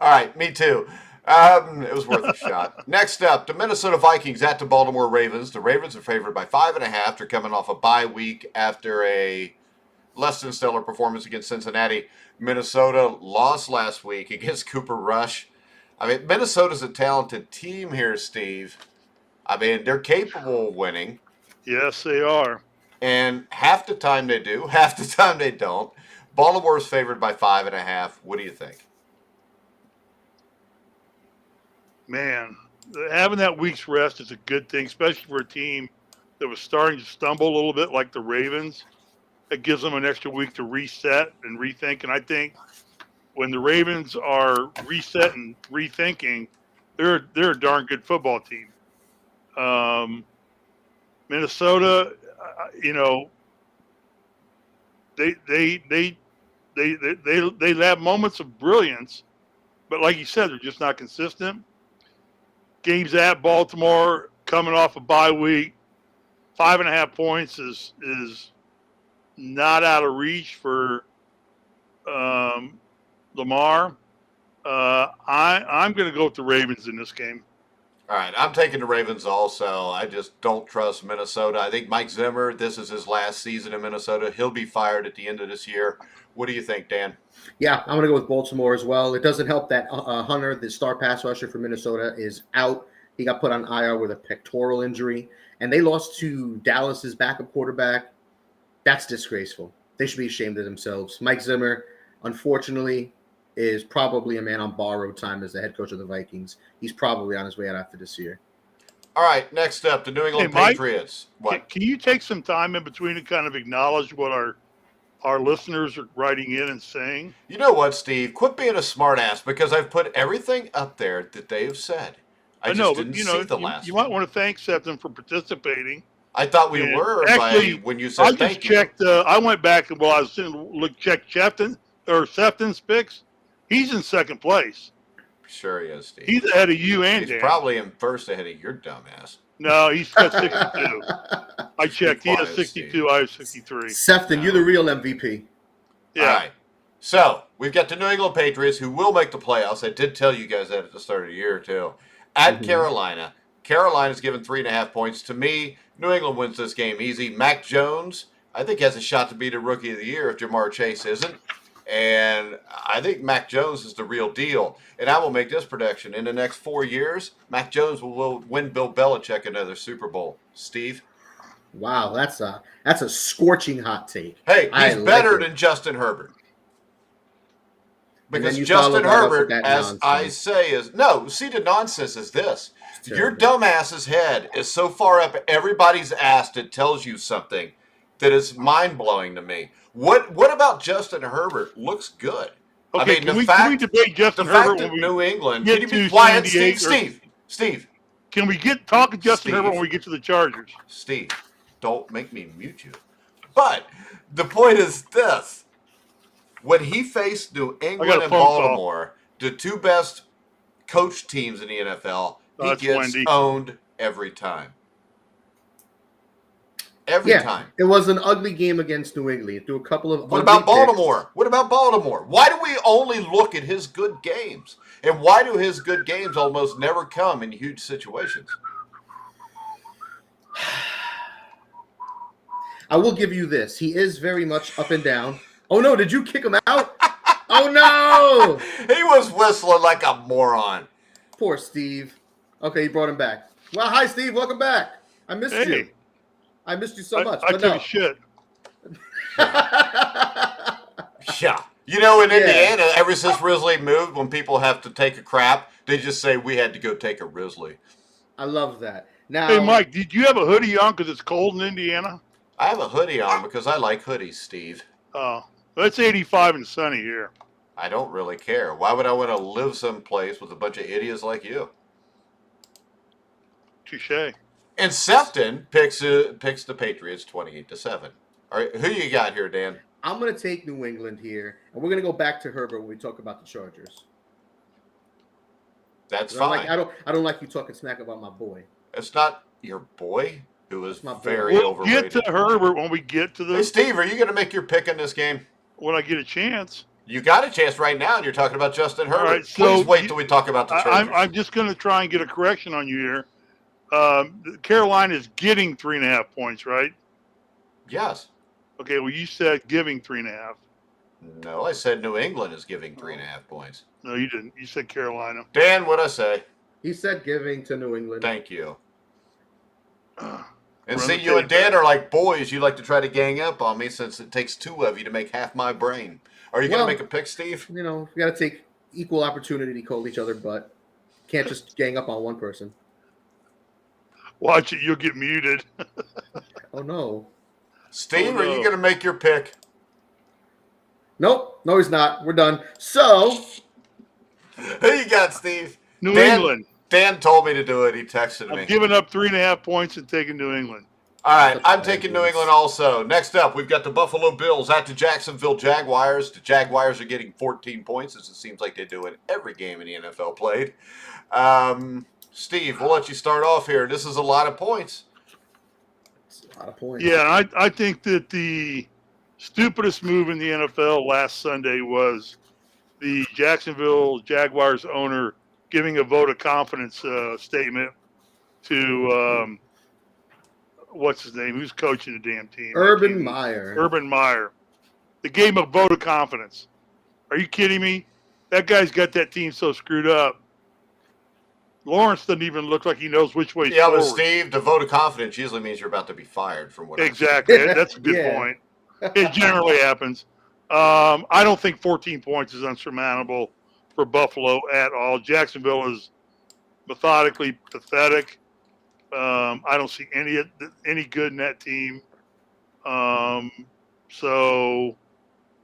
All right, me too. It was worth a shot. Next up, the Minnesota Vikings at the Baltimore Ravens. The Ravens are favored by 5.5. They're coming off a bye week after a less than stellar performance against Cincinnati. Minnesota lost last week against Cooper Rush. I mean, Minnesota's a talented team here, Steve. I mean, they're capable of winning. Yes, they are. And half the time they do, half the time they don't. Baltimore's favored by 5.5. What do you think? Man, having that week's rest is a good thing, especially for a team that was starting to stumble a little bit like the Ravens. It gives them an extra week to reset and rethink. And I think when the Ravens are reset and rethinking, they're a darn good football team. Minnesota, they have moments of brilliance, but like you said, they're just not consistent. Games at Baltimore, coming off a bye week. 5.5 points is not out of reach for Lamar. I'm going to go with the Ravens in this game. All right, I'm taking the Ravens also. I just don't trust Minnesota. I think Mike Zimmer, this is his last season in Minnesota. He'll be fired at the end of this year. What do you think, Dan? Yeah, I'm going to go with Baltimore as well. It doesn't help that Hunter, the star pass rusher for Minnesota, is out. He got put on IR with a pectoral injury, and they lost to Dallas's backup quarterback. That's disgraceful. They should be ashamed of themselves. Mike Zimmer, unfortunately, is probably a man on borrowed time as the head coach of the Vikings. He's probably on his way out after this year. All right, next up, the New England Patriots. What? Can you take some time in between to kind of acknowledge what our listeners are writing in and saying? You know what, Steve? Quit being a smartass because I've put everything up there that they have said. I know, just didn't see the last. You might want to thank Sefton for participating. I thought we were actually when you said thank you. I went back and I was checked Sefton's picks. He's in second place. Sure he is, Steve. He's ahead of you and He's Dan. probably in first ahead of your dumbass. No, he's got 62. I checked. He has 62. Steve. I have 63. Sefton, you're the real MVP. Yeah. All right. So we've got the New England Patriots who will make the playoffs. I did tell you guys that at the start of the year, too. At Carolina. Carolina's given 3.5 points. To me, New England wins this game easy. Mac Jones, I think, has a shot to be the Rookie of the Year if Jamar Chase isn't. And I think Mac Jones is the real deal. And I will make this prediction. In the next 4 years, Mac Jones will win Bill Belichick another Super Bowl. Steve? Wow, that's a scorching hot take. Hey, he's better than Justin Herbert. Because Justin Herbert, as I say, is... No, see, the nonsense is this. Your dumbass's head is so far up everybody's ass that tells you something that is mind-blowing to me. What about Justin Herbert looks good? Okay, can we debate Justin Herbert when we New England? Can you be quiet, Steve? Can we talk to Justin Herbert when we get to the Chargers? Steve, don't make me mute you. But the point is this. When he faced New England and Baltimore, the two best coach teams in the NFL, he gets owned every time. Every time. It was an ugly game against New England. Through a couple of What about Baltimore? What about Baltimore? Why do we only look at his good games? And why do his good games almost never come in huge situations? I will give you this. He is very much up and down. Oh, no. Did you kick him out? Oh, no. He was whistling like a moron. Poor Steve. Okay, he brought him back. Well, hi, Steve. Welcome back. I missed you. I missed you so much. I took a shit. Yeah. You know, in Indiana, ever since Risley moved, when people have to take a crap, they just say, we had to go take a Risley. I love that. Now, hey, Mike, did you have a hoodie on because it's cold in Indiana? I have a hoodie on because I like hoodies, Steve. Oh, it's 85 and sunny here. I don't really care. Why would I want to live someplace with a bunch of idiots like you? Touche. And Sefton picks the Patriots 28-7. All right, who you got here, Dan? I'm going to take New England here, and we're going to go back to Herbert when we talk about the Chargers. That's fine. I don't like you talking smack about my boy. It's not your boy who is very overrated. Get to Herbert when we get to the. Hey, Steve, are you going to make your pick in this game? When I get a chance. You got a chance right now, and you're talking about Justin Herbert. Right, Please wait till we talk about the Chargers. I'm just going to try and get a correction on you here. Carolina is getting 3.5 points, right? Yes. Okay, well, you said giving 3.5. No, I said New England is giving 3.5 points. No, you didn't. You said Carolina. Dan, what'd I say? He said giving to New England. Thank you. And see, you and Dan are like boys. You like to try to gang up on me since it takes two of you to make half my brain. Are you going to make a pick, Steve? You know, we got to take equal opportunity to call each other, but can't just gang up on one person. Watch it. You'll get muted. Oh, no. Steve, are you going to make your pick? Nope. No, he's not. We're done. So. Who you got, Steve? New England. Dan told me to do it. He texted me. I'm giving up 3.5 points and taking New England. All right. I'm taking New England also. Next up, we've got the Buffalo Bills at the Jacksonville Jaguars. The Jaguars are getting 14 points, as it seems like they do in every game in the NFL played. Steve, we'll let you start off here. This is a lot of points. It's a lot of points. Yeah, I think that the stupidest move in the NFL last Sunday was the Jacksonville Jaguars owner giving a vote of confidence statement to what's his name? Who's coaching the damn team? Urban Meyer. Urban Meyer. They gave him a vote of confidence. Are you kidding me? That guy's got that team so screwed up. Lawrence doesn't even look like he knows which way. Yeah, forward. but Steve, the vote of confidence usually means you're about to be fired from what. Exactly. That's a good Yeah. point. It generally happens. I don't think 14 points is unsurmountable for Buffalo at all. Jacksonville is methodically pathetic. I don't see any good in that team. So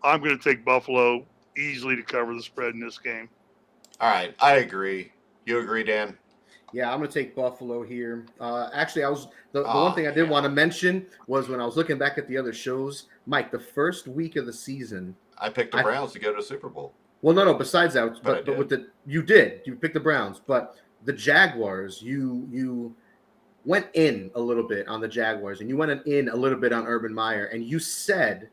I'm going to take Buffalo easily to cover the spread in this game. All right, I agree. You agree, Dan? Yeah, I'm going to take Buffalo here. Actually, the one thing I did want to mention was when I was looking back at the other shows, Mike, the first week of the season, I picked the Browns to go to the Super Bowl. Well, no. Besides that, But you picked the Browns, but the Jaguars, you went in a little bit on the Jaguars, and you went in a little bit on Urban Meyer, and you said,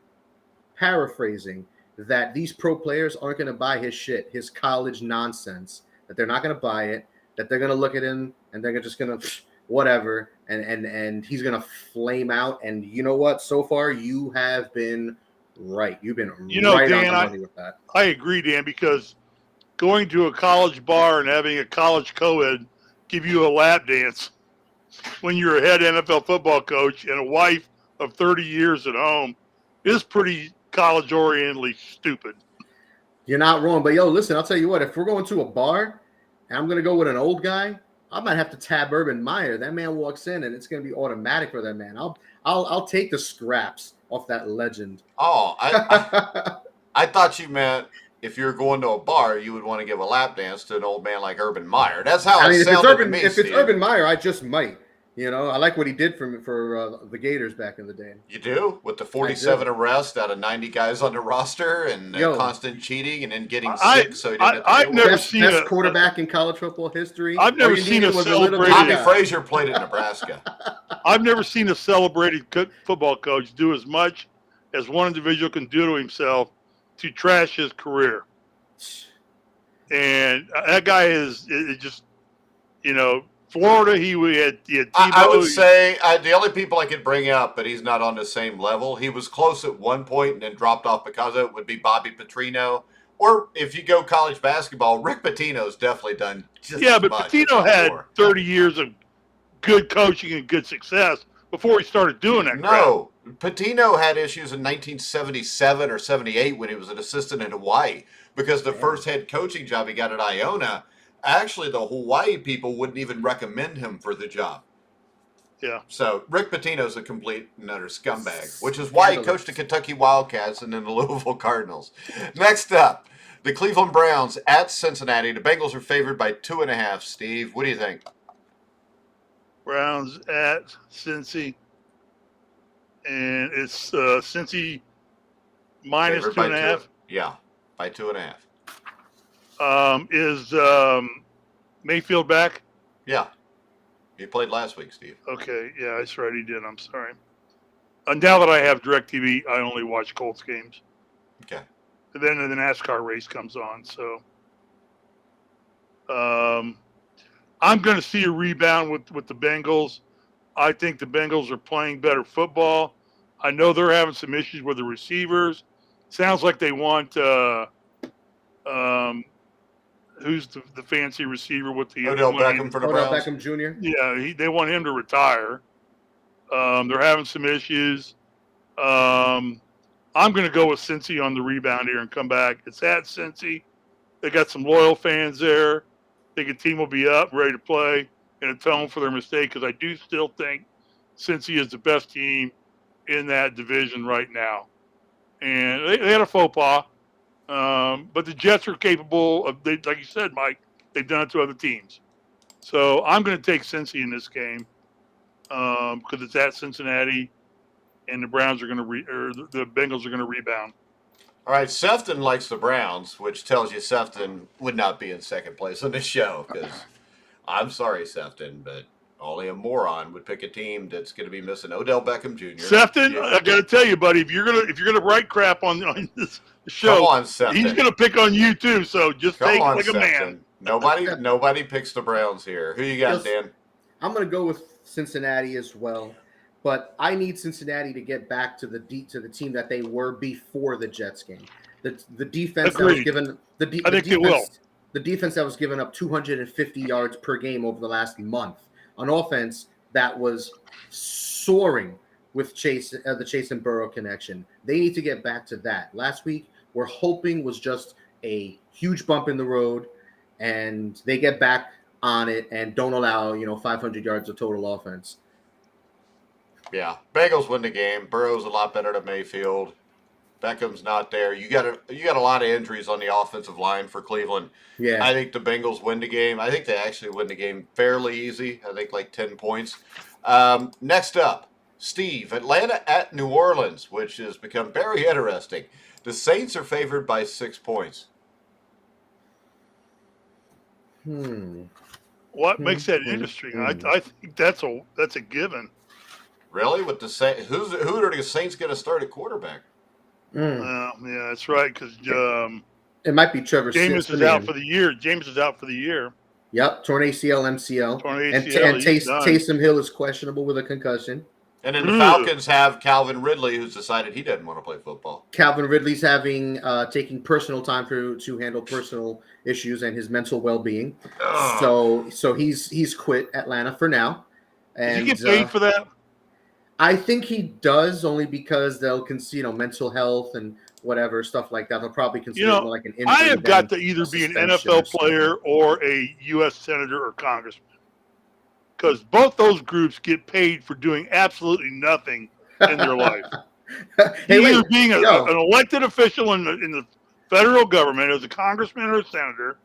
paraphrasing, that these pro players aren't going to buy his shit, his college nonsense, that they're not going to buy it, that they're going to look at him and they're just going to whatever, and he's going to flame out. And you know what? So far, you have been right. You've been right Dan, on the money with that. I agree, Dan, because going to a college bar and having a college co-ed give you a lap dance when you're a head NFL football coach and a wife of 30 years at home is pretty college-orientedly stupid. You're not wrong. But, listen, I'll tell you what. If we're going to a bar and I'm going to go with an old guy, I might have to tab Urban Meyer. That man walks in, and it's going to be automatic for that man. I'll take the scraps off that legend. Oh, I thought you meant if you're going to a bar, you would want to give a lap dance to an old man like Urban Meyer. That's how it sounded to me, If it's Steve. Urban Meyer, I just might. I like what he did for the Gators back in the day. You do? With the 47 arrests out of 90 guys on the roster and constant cheating and then getting sick so he didn't I've never seen best quarterback in college football history. I've never seen a celebrated Tommy Frazier played at Nebraska. I've never seen a celebrated football coach do as much as one individual can do to himself to trash his career. And that guy is just, Florida, he had Tebow. I would say the only people I could bring up, but he's not on the same level. He was close at one point and then dropped off because of it, would be Bobby Petrino. Or if you go college basketball, Rick Pitino's definitely done just as but much Pitino had 30 years of good coaching and good success before he started doing that crap. No, Pitino had issues in 1977 or 78 when he was an assistant in Hawaii because the first head coaching job he got at Iona, actually the Hawaii people wouldn't even recommend him for the job. Yeah. So Rick Pitino's a complete and utter scumbag, which is why he coached the Kentucky Wildcats and then the Louisville Cardinals. Next up, the Cleveland Browns at Cincinnati. The Bengals are favored by 2.5. Steve, what do you think? Browns at Cincy. And it's Cincy minus Favored 2.5. Yeah, by 2.5. Is Mayfield back? Yeah. He played last week, Steve. Okay, yeah, that's right, he did. I'm sorry. Now that I have DirecTV, I only watch Colts games. Okay. And then the NASCAR race comes on, so I'm going to see a rebound with the Bengals. I think the Bengals are playing better football. I know they're having some issues with the receivers. Sounds like they want who's the fancy receiver with the Odell Beckham for the Odell Browns. Beckham Jr. Yeah, they want him to retire. They're having some issues. I'm going to go with Cincy on the rebound here and come back. It's at Cincy. They got some loyal fans there. I think the team will be up, ready to play, and atone for their mistake because I do still think Cincy is the best team in that division right now. And they had a faux pas. But the Jets are capable of, like you said, Mike, they've done it to other teams. So I'm going to take Cincy in this game because it's at Cincinnati, and the Browns are going to the Bengals are going to rebound. All right, Sefton likes the Browns, which tells you Sefton would not be in second place on this show because I'm sorry, Sefton, but only a moron would pick a team that's going to be missing Odell Beckham Jr. Sefton, Yeah. I got to tell you, buddy, if you're gonna write crap on this show, Come on, Sefton. he's gonna pick on you too. So just Come take on, it like Sefton. a man. Nobody picks the Browns here. Who you got, Dan? I'm going to go with Cincinnati as well, but I need Cincinnati to get back to the team that they were before the Jets game. The defense that was given the defense that was giving up 250 yards per game over the last month on offense that was soaring with the Chase and Burrow connection. They need to get back to that. Last week, we're hoping was just a huge bump in the road, and they get back on it and don't allow 500 yards of total offense. Yeah, Bengals win the game. Burrow's a lot better than Mayfield. Beckham's not there. You got a lot of injuries on the offensive line for Cleveland. Yeah, I think the Bengals win the game. I think they actually win the game fairly easy. I think like 10 points. Next up, Steve, Atlanta at New Orleans, which has become very interesting. The Saints are favored by 6 points. What makes that interesting? I think that's a given. Really? With the Saints, who are the Saints going to start at quarterback? Yeah, that's right. Because it might be Trevor. Jameis is out for the year. Jameis is out for the year. Yep, torn ACL, MCL, and ACL, Taysom Hill is questionable with a concussion. And then the Falcons have Calvin Ridley, who's decided he doesn't want to play football. Calvin Ridley's taking personal time to handle personal issues and his mental well-being. So he's quit Atlanta for now. And does he get paid for that? I think he does, only because they'll consider mental health and whatever stuff like that. They'll probably consider it more like an injury. I have got to either be an NFL player or a U.S. senator or congressman, because both those groups get paid for doing absolutely nothing in their life. Either being an elected official in the federal government as a congressman or a senator,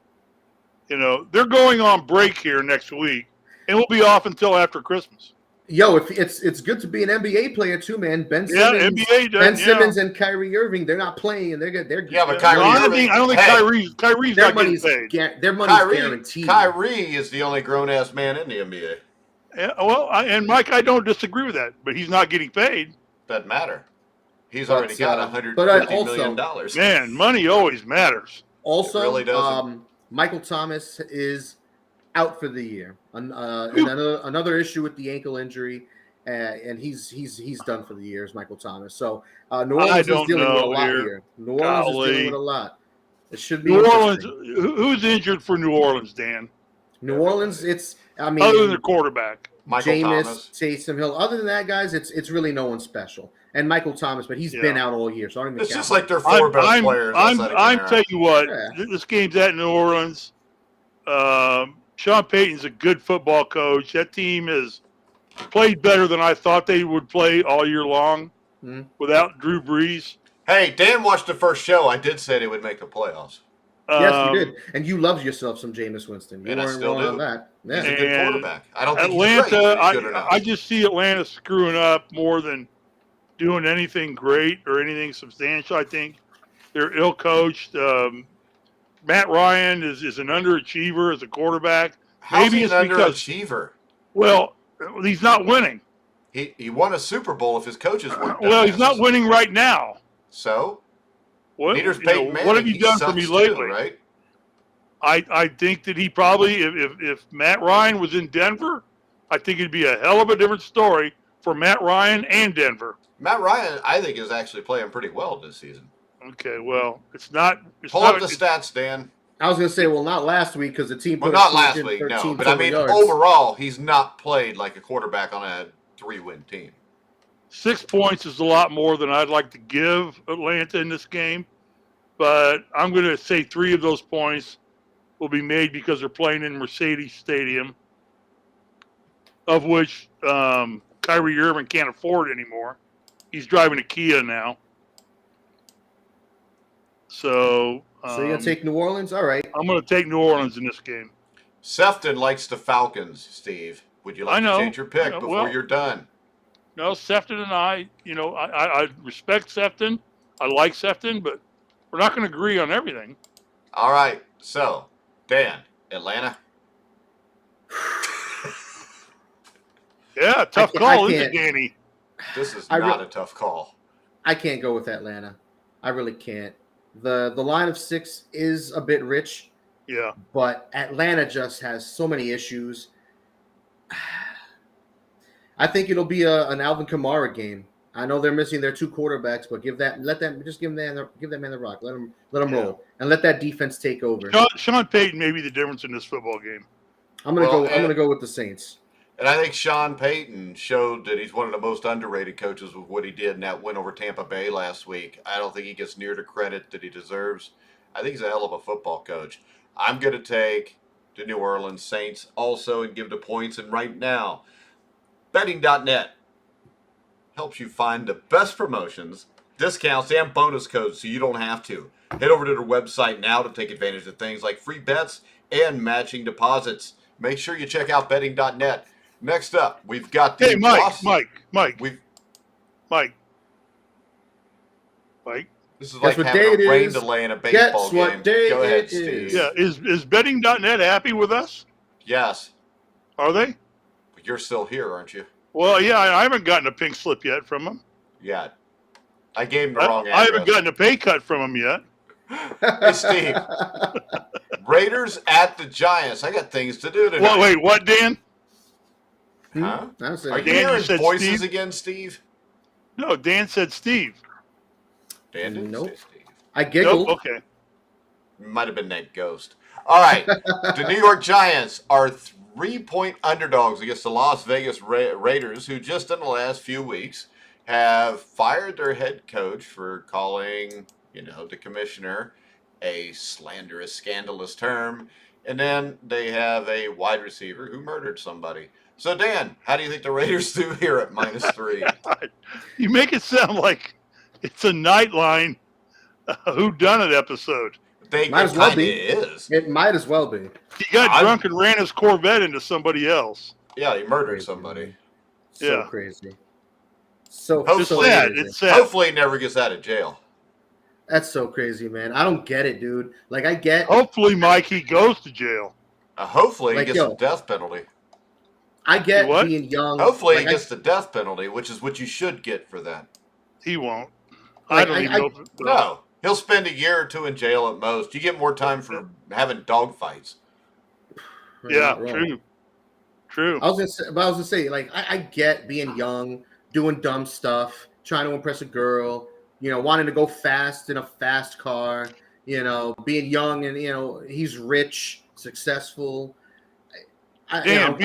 they're going on break here next week, and we'll be off until after Christmas. It's good to be an NBA player too, man. Ben Simmons and Kyrie Irving, they're not playing, and they're good. But Kyrie Irving, I don't think Kyrie's not getting paid. Their money's guaranteed. Kyrie is the only grown-ass man in the NBA. Yeah, well, and Mike, I don't disagree with that, but he's not getting paid. Doesn't matter. He's already got $150 million. Man, money always matters. Also, it really does. Michael Thomas is out for the year. Another issue with the ankle injury, and he's done for the year. Is Michael Thomas. So New Orleans is dealing with a lot here. New Orleans is dealing with a lot. It should be New Orleans. Who's injured for New Orleans, Dan? New Orleans. Other than the quarterback, Jameis, Taysom Hill. Other than that, guys, it's really no one special. And Michael Thomas, but he's been out all year, so I don't even. It's just like their four best players. I'm telling you what, this game's at New Orleans. Sean Payton's a good football coach. That team has played better than I thought they would play all year long without Drew Brees. Hey, Dan watched the first show. I did say they would make the playoffs. Yes, you did. And you loved yourself some Jameis Winston. You weren't wrong on that. Yeah. He's a good quarterback. I don't think Atlanta, he's great. I just see Atlanta screwing up more than doing anything great or anything substantial. I think they're ill-coached. Matt Ryan is an underachiever as a quarterback. How's he an underachiever? Well, he's not winning. He won a Super Bowl if his coaches weren't. Well, he's not winning right now. So? What have you done for me lately? Right? I think that he probably, if Matt Ryan was in Denver, I think it'd be a hell of a different story for Matt Ryan and Denver. Matt Ryan, I think, is actually playing pretty well this season. Okay, well, it's not. Pull up the stats, Dan. I was going to say, well, not last week because the team. Well, not last week, no. But I mean, overall, he's not played like a quarterback on a 3-win team. 6 points is a lot more than I'd like to give Atlanta in this game, but I'm going to say 3 of those points will be made because they're playing in Mercedes Stadium, of which Kyrie Irving can't afford anymore. He's driving a Kia now. So you're going to take New Orleans? All right. I'm going to take New Orleans in this game. Sefton likes the Falcons, Steve. Would you like to change your pick before you're done? No, Sefton and I respect Sefton. I like Sefton, but we're not going to agree on everything. All right. So, Dan, Atlanta? Yeah, tough call, isn't it, Danny? This is not a tough call. I can't go with Atlanta. I really can't. The line of 6 is a bit rich. Yeah. But Atlanta just has so many issues. I think it'll be an Alvin Kamara game. I know they're missing their 2 quarterbacks, but give that man the rock. Let him roll and let that defense take over. Sean Payton may be the difference in this football game. I'm gonna go with the Saints. And I think Sean Payton showed that he's one of the most underrated coaches with what he did in that win over Tampa Bay last week. I don't think he gets near the credit that he deserves. I think he's a hell of a football coach. I'm going to take the New Orleans Saints also and give the points. And right now, betting.net helps you find the best promotions, discounts, and bonus codes so you don't have to. Head over to their website now to take advantage of things like free bets and matching deposits. Make sure you check out betting.net. Next up, we've got the Mike. This is like having a rain delay in a baseball game. Go ahead, Steve. Yeah, is betting.net happy with us? Yes. Are they? But you're still here, aren't you? Well, yeah, I haven't gotten a pink slip yet from them. Yeah. I gave him the wrong address. I haven't gotten a pay cut from them yet. Hey, Steve. Raiders at the Giants. I got things to do tonight. Well, wait, what, Dan? Huh? Are you Dan, hearing voices Steve? again, Steve? No, Dan said Steve. Dan didn't say Steve. I giggled. Nope, okay. Might have been named Ghost. All right. The New York Giants are 3-point underdogs against the Las Vegas Raiders, who just in the last few weeks have fired their head coach for calling, the commissioner a slanderous, scandalous term. And then they have a wide receiver who murdered somebody. So, Dan, how do you think the Raiders do here at -3? You make it sound like it's a Nightline whodunit episode. Might as well be. Is. It might as well be. He got drunk and ran his Corvette into somebody else. Yeah, he murdered somebody. So crazy. So sad. Crazy. It's sad. Hopefully he never gets out of jail. That's so crazy, man. I don't get it, dude. Like, I get. Hopefully, Mike, he goes to jail. Hopefully he gets the death penalty. I get being young. Hopefully he gets the death penalty, which is what you should get for that. He won't. I don't even know. No. He'll spend a year or 2 in jail at most. You get more time for having dog fights. Yeah, true. I was gonna say, like, I get being young, doing dumb stuff, trying to impress a girl, wanting to go fast in a fast car, being young and he's rich, successful. I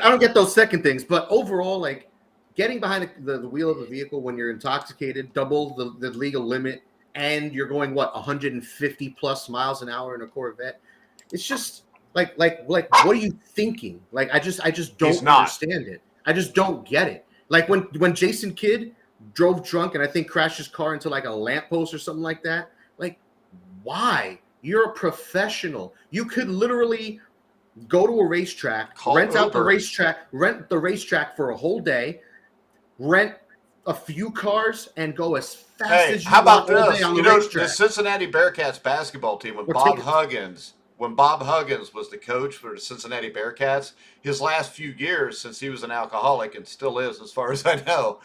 don't get those second things, but overall, like, getting behind the wheel of a vehicle when you're intoxicated, double the legal limit, and you're going 150 plus miles an hour in a Corvette. It's just like what are you thinking? Like, I just don't understand it. I just don't get it. Like when Jason Kidd drove drunk and I think crashed his car into like a lamppost or something like that. Like, why? You're a professional. You could literally go to a racetrack, rent the racetrack for a whole day, rent a few cars, and go as fast as you how about want all this? day on the racetrack. The Cincinnati Bearcats basketball team, when Bob Huggins was the coach for the Cincinnati Bearcats, his last few years, since he was an alcoholic and still is as far as I know,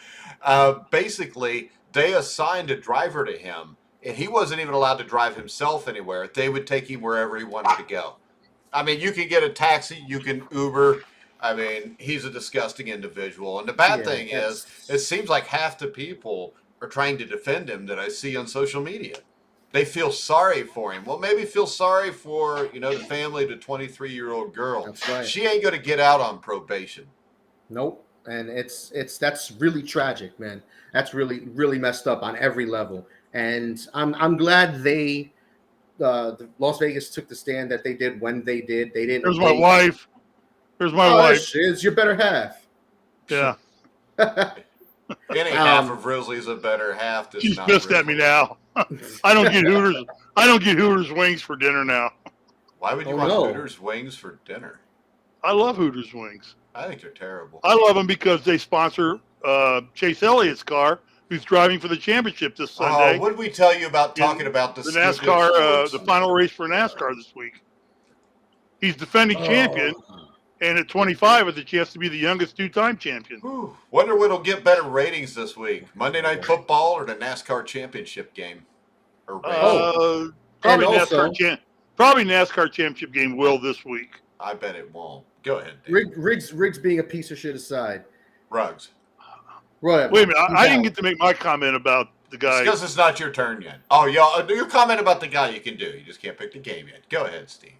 basically they assigned a driver to him, and he wasn't even allowed to drive himself anywhere. They would take him wherever he wanted to go. I mean, you can get a taxi, you can Uber. I mean, he's a disgusting individual. And the bad thing is, it seems like half the people are trying to defend him that I see on social media. They feel sorry for him. Well, maybe feel sorry for, the family of the 23-year-old girl. That's right. She ain't going to get out on probation. Nope. And that's really tragic, man. That's really, really messed up on every level. And I'm glad the Las Vegas took the stand that they did when they did. They didn't. There's my wife. There's my wife. It's your better half. Yeah. Any half of Risley's a better half. She's pissed at me now. I don't get Hooters. I don't get Hooters wings for dinner now. Why would you want Hooters wings for dinner? I love Hooters wings. I think they're terrible. I love them because they sponsor Chase Elliott's car, who's driving for the championship this Sunday. What did we tell you about talking about the NASCAR, the final race for NASCAR this week? He's defending champion, And at 25, has a chance to be the youngest two-time champion. Whew. Wonder what'll get better ratings this week: Monday Night Football or the NASCAR Championship game? Or race? Probably and also- probably NASCAR Championship game will this week. I bet it won't. Go ahead, Dave. Riggs being a piece of shit aside. Ruggs. Whatever. Wait a minute. I didn't get to make my comment about the guy. Because it's not your turn yet. Oh, your comment about the guy you can do. You just can't pick the game yet. Go ahead, Steve.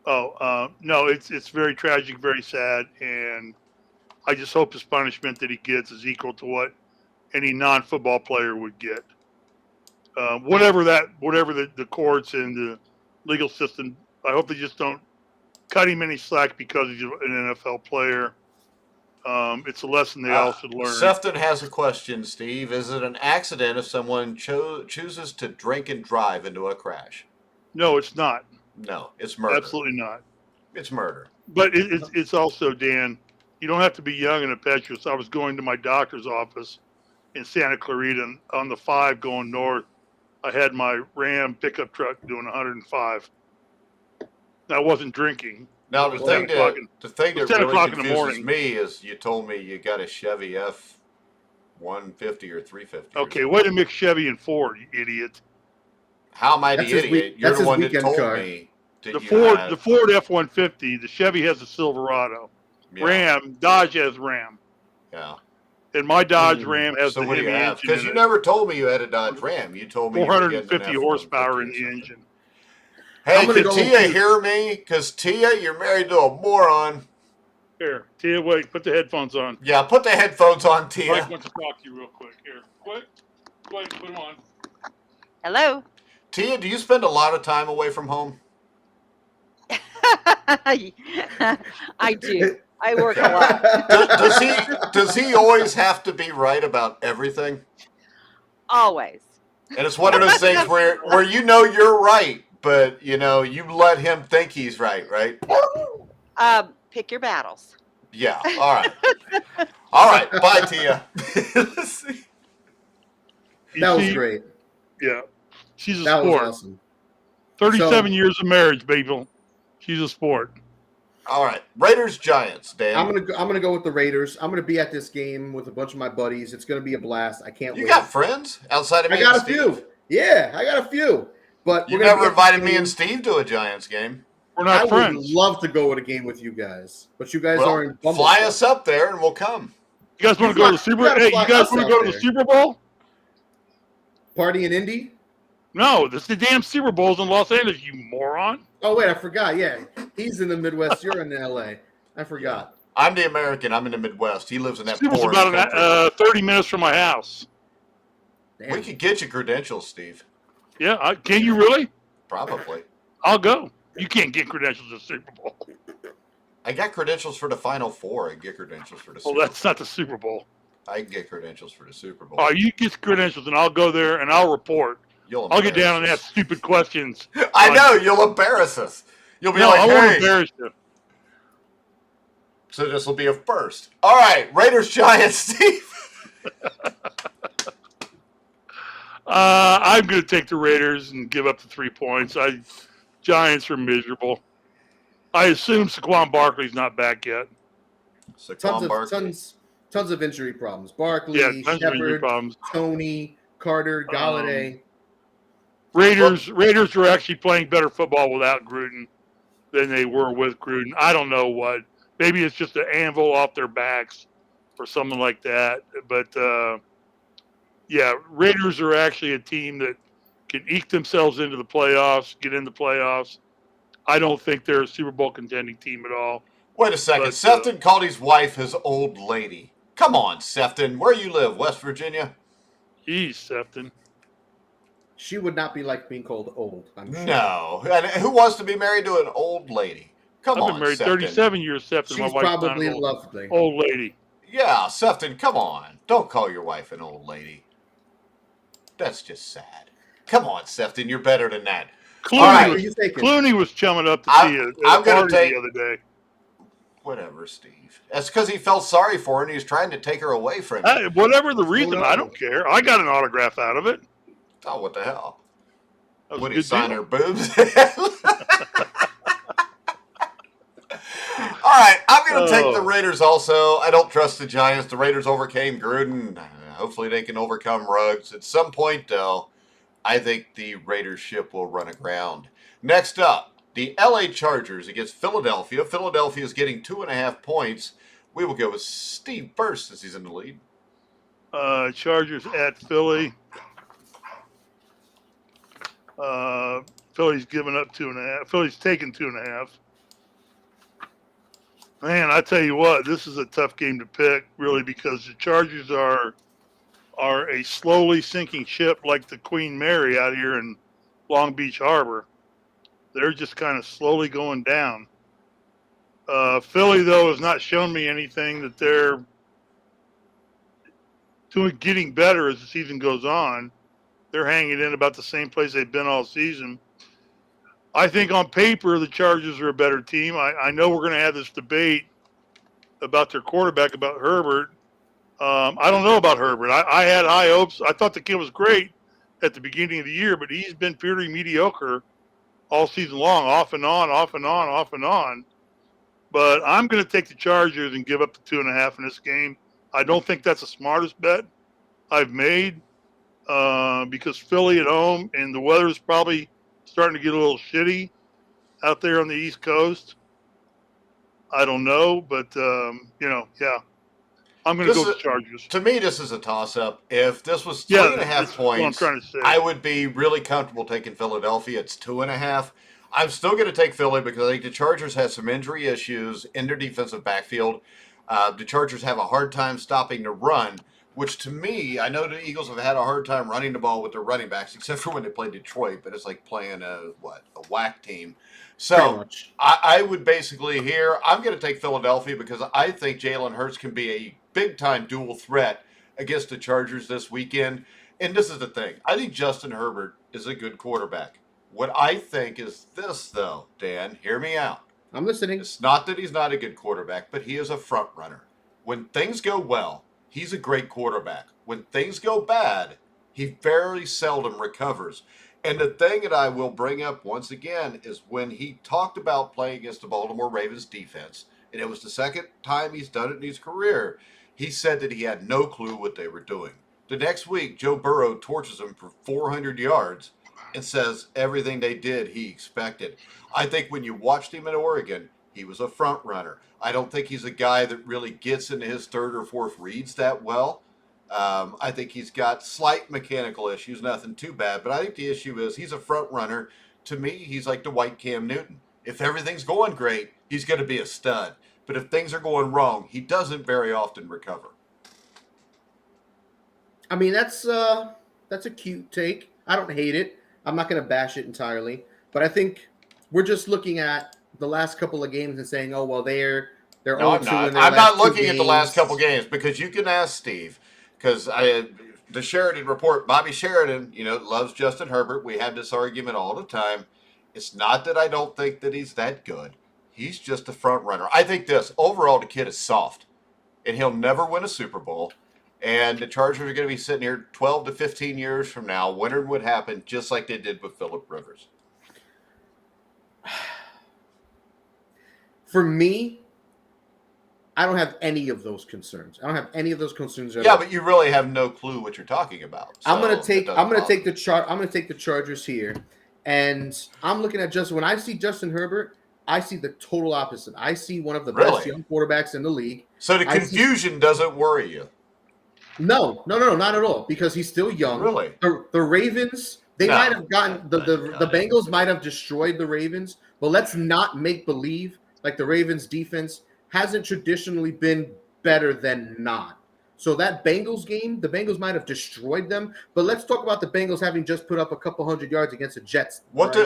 No, it's very tragic, very sad, and I just hope his punishment that he gets is equal to what any non-football player would get. Whatever the courts and the legal system, I hope they just don't cut him any slack because he's an NFL player. It's a lesson they all should learn. Sefton has a question, Steve. Is it an accident if someone chooses to drink and drive into a crash? No, it's not. No, it's murder. Absolutely not. It's murder. But it's also, Dan, you don't have to be young and impetuous. I was going to my doctor's office in Santa Clarita, and on the 5 going north, I had my Ram pickup truck doing 105. I wasn't drinking. Now, the thing that 10 really o'clock in the confuses morning. me is you told me you got a Chevy F-150 or 350. Okay, way to mix Chevy and Ford, you idiot. How am I the That's his idiot? week- You're that's the his one that weekend told car. me that The Ford F-150, the Chevy has a Silverado. Yeah. Dodge has Ram. Yeah. And my Dodge Ram has So the what do you Hemi have? engine Because in you it. never told me you had a Dodge Ram. You told me you were getting an 450 F-150 horsepower in or the something. engine. Hey, I'm gonna can go Tia with- hear me? Because Tia, you're married to a moron. Here, Tia, wait, put the headphones on. Yeah, put the headphones on, Tia. Mike wants to talk to you real quick. Here, quick. Wait, put them on. Hello. Tia, do you spend a lot of time away from home? I do. I work a lot. Does he always have to be right about everything? Always. And it's one of those things where you know you're right, but you let him think he's right? Pick your battles. Yeah. All right. All right. Bye, Tia. That was great. Yeah. She's a That sport. was awesome. 37 years of marriage, baby. She's a sport. All right. Raiders Giants, Dan. I'm gonna go with the Raiders. I'm gonna be at this game with a bunch of my buddies. It's gonna be a blast. I can't You wait. got friends outside of me? I got and a Steve? few. Yeah, I got a few. But You we're gonna never be at invited this me game. and Steve to a Giants game. We're I not friends. would love to go to a game with you guys, but you guys are in Well, Bumble fly stuff. us up there and we'll come. You guys want to go to the Super Bowl? gotta Hey, you fly guys us want out to go to the there. Super Bowl? Party in Indy. No, this is the damn Super Bowl's in Los Angeles, you moron. Oh wait, I forgot. Yeah, he's in the Midwest. You're in LA. I forgot. I'm the American. I'm in the Midwest. He lives in that Super Bowl's boring about country. 30 minutes from my house. Damn. We could get you credentials, Steve. Yeah, can you really? Probably. I'll go. You can't get credentials to the Super Bowl. I got credentials for the Final Four. I can get credentials for the Well, Super that's not the Super Bowl. Bowl. I can get credentials for the Super Bowl. All right, you get credentials, and I'll go there, and I'll report. I'll get down and ask stupid questions. I know. You'll embarrass us. You'll be No, I like, won't hey. embarrass you. So this will be a first. All right. Raiders Giants, Steve. I'm going to take the Raiders and give up the 3 points. Giants are miserable. I assume Saquon Barkley's not back yet. Tons of injury problems. Barkley, Yeah, tons of injury Shepard, problems. Tony, Carter, Galladay. Raiders are actually playing better football without Gruden than they were with Gruden. I don't know what. Maybe it's just an anvil off their backs or something like that. But, yeah, Raiders are actually a team that can eke themselves into the playoffs, get in the playoffs. I don't think they're a Super Bowl contending team at all. Wait a second. But, Sefton called his wife his old lady. Come on, Sefton. Where you live? West Virginia? Geez, Sefton. She would not be like being called old. I'm sure. No. And who wants to be married to an old lady? Come I've on, been married Sefton. 37 years, Sefton. My She's wife's not probably an old, lovely. old lady. Yeah, Sefton, come on. Don't call your wife an old lady. That's just sad. Come on, Sefton. You're better than that. Clooney, All right. was, Who you taking? Clooney was chumming up to I'm- see it I'm at a gonna party take- the other day. Whatever, Steve. That's because he felt sorry for her and he was trying to take her away from you. Whatever the reason, no. I don't care. I got an autograph out of it. Oh, what the hell? That was Would a he good sign deal. her boobs? All right, I'm going to take the Oh. Raiders also. I don't trust the Giants. The Raiders overcame Gruden. Hopefully they can overcome Ruggs. At some point, though, I think the Raiders ship will run aground. Next up, the LA Chargers against Philadelphia. Philadelphia is getting 2.5 points. We will go with Steve first since he's in the lead. Chargers at Philly. Philly's giving up 2.5. Philly's taking 2.5. Man, I tell you what, this is a tough game to pick, really, because the Chargers are a slowly sinking ship like the Queen Mary out here in Long Beach Harbor. They're just kind of slowly going down. Philly, though, has not shown me anything that they're getting better as the season goes on. They're hanging in about the same place they've been all season. I think on paper, the Chargers are a better team. I know we're going to have this debate about their quarterback, about Herbert. I don't know about Herbert. I had high hopes. I thought the kid was great at the beginning of the year, but he's been pretty mediocre all season long, off and on, off and on, off and on. But I'm going to take the Chargers and give up the 2.5 in this game. I don't think that's the smartest bet I've made because Philly at home and the weather's probably starting to get a little shitty out there on the East Coast. I don't know, but, yeah. I'm going to go with the Chargers. To me, this is a toss-up. If this was 3.5 points, what I'm trying to say. I would be really comfortable taking Philadelphia. It's 2.5. I'm still going to take Philly because I think the Chargers have some injury issues in their defensive backfield. The Chargers have a hard time stopping the run, which to me, I know the Eagles have had a hard time running the ball with their running backs, except for when they play Detroit, but it's like playing a whack team. So I would basically here, I'm going to take Philadelphia because I think Jalen Hurts can be a big-time dual threat against the Chargers this weekend. And this is the thing. I think Justin Herbert is a good quarterback. What I think is this, though, Dan, hear me out. I'm listening. It's not that he's not a good quarterback, but he is a front runner. When things go well, he's a great quarterback. When things go bad, he very seldom recovers. And the thing that I will bring up once again is when he talked about playing against the Baltimore Ravens defense, and it was the second time he's done it in his career, he said that he had no clue what they were doing. The next week, Joe Burrow torches him for 400 yards and says everything they did he expected. I think when you watched him in Oregon, he was a front runner. I don't think he's a guy that really gets into his third or fourth reads that well. I think he's got slight mechanical issues, nothing too bad. But I think the issue is he's a front runner. To me, he's like the white Cam Newton. If everything's going great, he's going to be a stud. But if things are going wrong, he doesn't very often recover. I mean, that's a cute take. I don't hate it. I'm not going to bash it entirely. But I think we're just looking at the last couple of games and saying, oh, well, they're No, I'm 0-2 not. in their I'm last not two looking at the last games. couple games because you can ask Steve. Because the Sheridan report, Bobby Sheridan, loves Justin Herbert. We have this argument all the time. It's not that I don't think that he's that good. He's just a front runner. I think this. Overall, the kid is soft. And he'll never win a Super Bowl. And the Chargers are going to be sitting here 12 to 15 years from now, wondering what happened, just like they did with Phillip Rivers. For me, I don't have any of those concerns. I don't have any of those concerns at Yeah, all. but you really have no clue what you're talking about. I'm gonna so take it doesn't bother. the Chargers here, and I'm looking at when I see Justin Herbert, I see the total opposite. I see one of the best young quarterbacks in the league. So the confusion doesn't worry you. No, not at all, because he's still young. Really? The Ravens, might have gotten the Bengals might have destroyed the Ravens, but let's not make believe like the Ravens defense hasn't traditionally been better than not. So that Bengals game, the Bengals might have destroyed them, but let's talk about the Bengals having just put up a couple hundred yards against the Jets.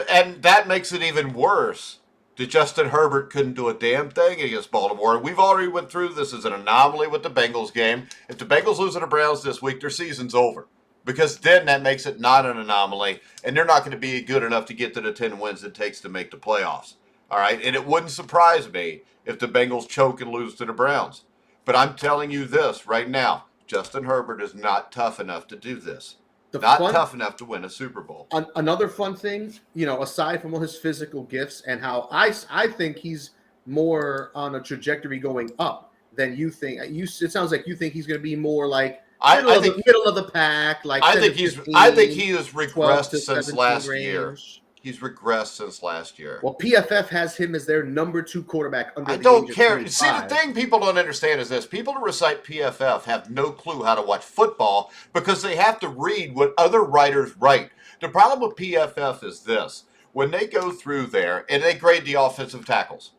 And that makes it even worse that Justin Herbert couldn't do a damn thing against Baltimore. We've already went through this as an anomaly with the Bengals game. If the Bengals lose to the Browns this week, their season's over. Because then that makes it not an anomaly, and they're not going to be good enough to get to the 10 wins it takes to make the playoffs. All right? And it wouldn't surprise me if the Bengals choke and lose to the Browns. But I'm telling you this right now, Justin Herbert is not tough enough to do this. Tough enough to win a Super Bowl. Another fun thing, aside from all his physical gifts and how I think he's more on a trajectory going up than you think. It sounds like you think he's going to be more like I think middle of the pack. Like I 10 think to he's 15, I think he has 12 regressed to since 17 last range. year. He's regressed since last year. Well, PFF has him as their number 2 quarterback under I the don't age of care. 25. See, the thing people don't understand is this. People who recite PFF have no clue how to watch football because they have to read what other writers write. The problem with PFF is this. When they go through there and they grade the offensive tackles,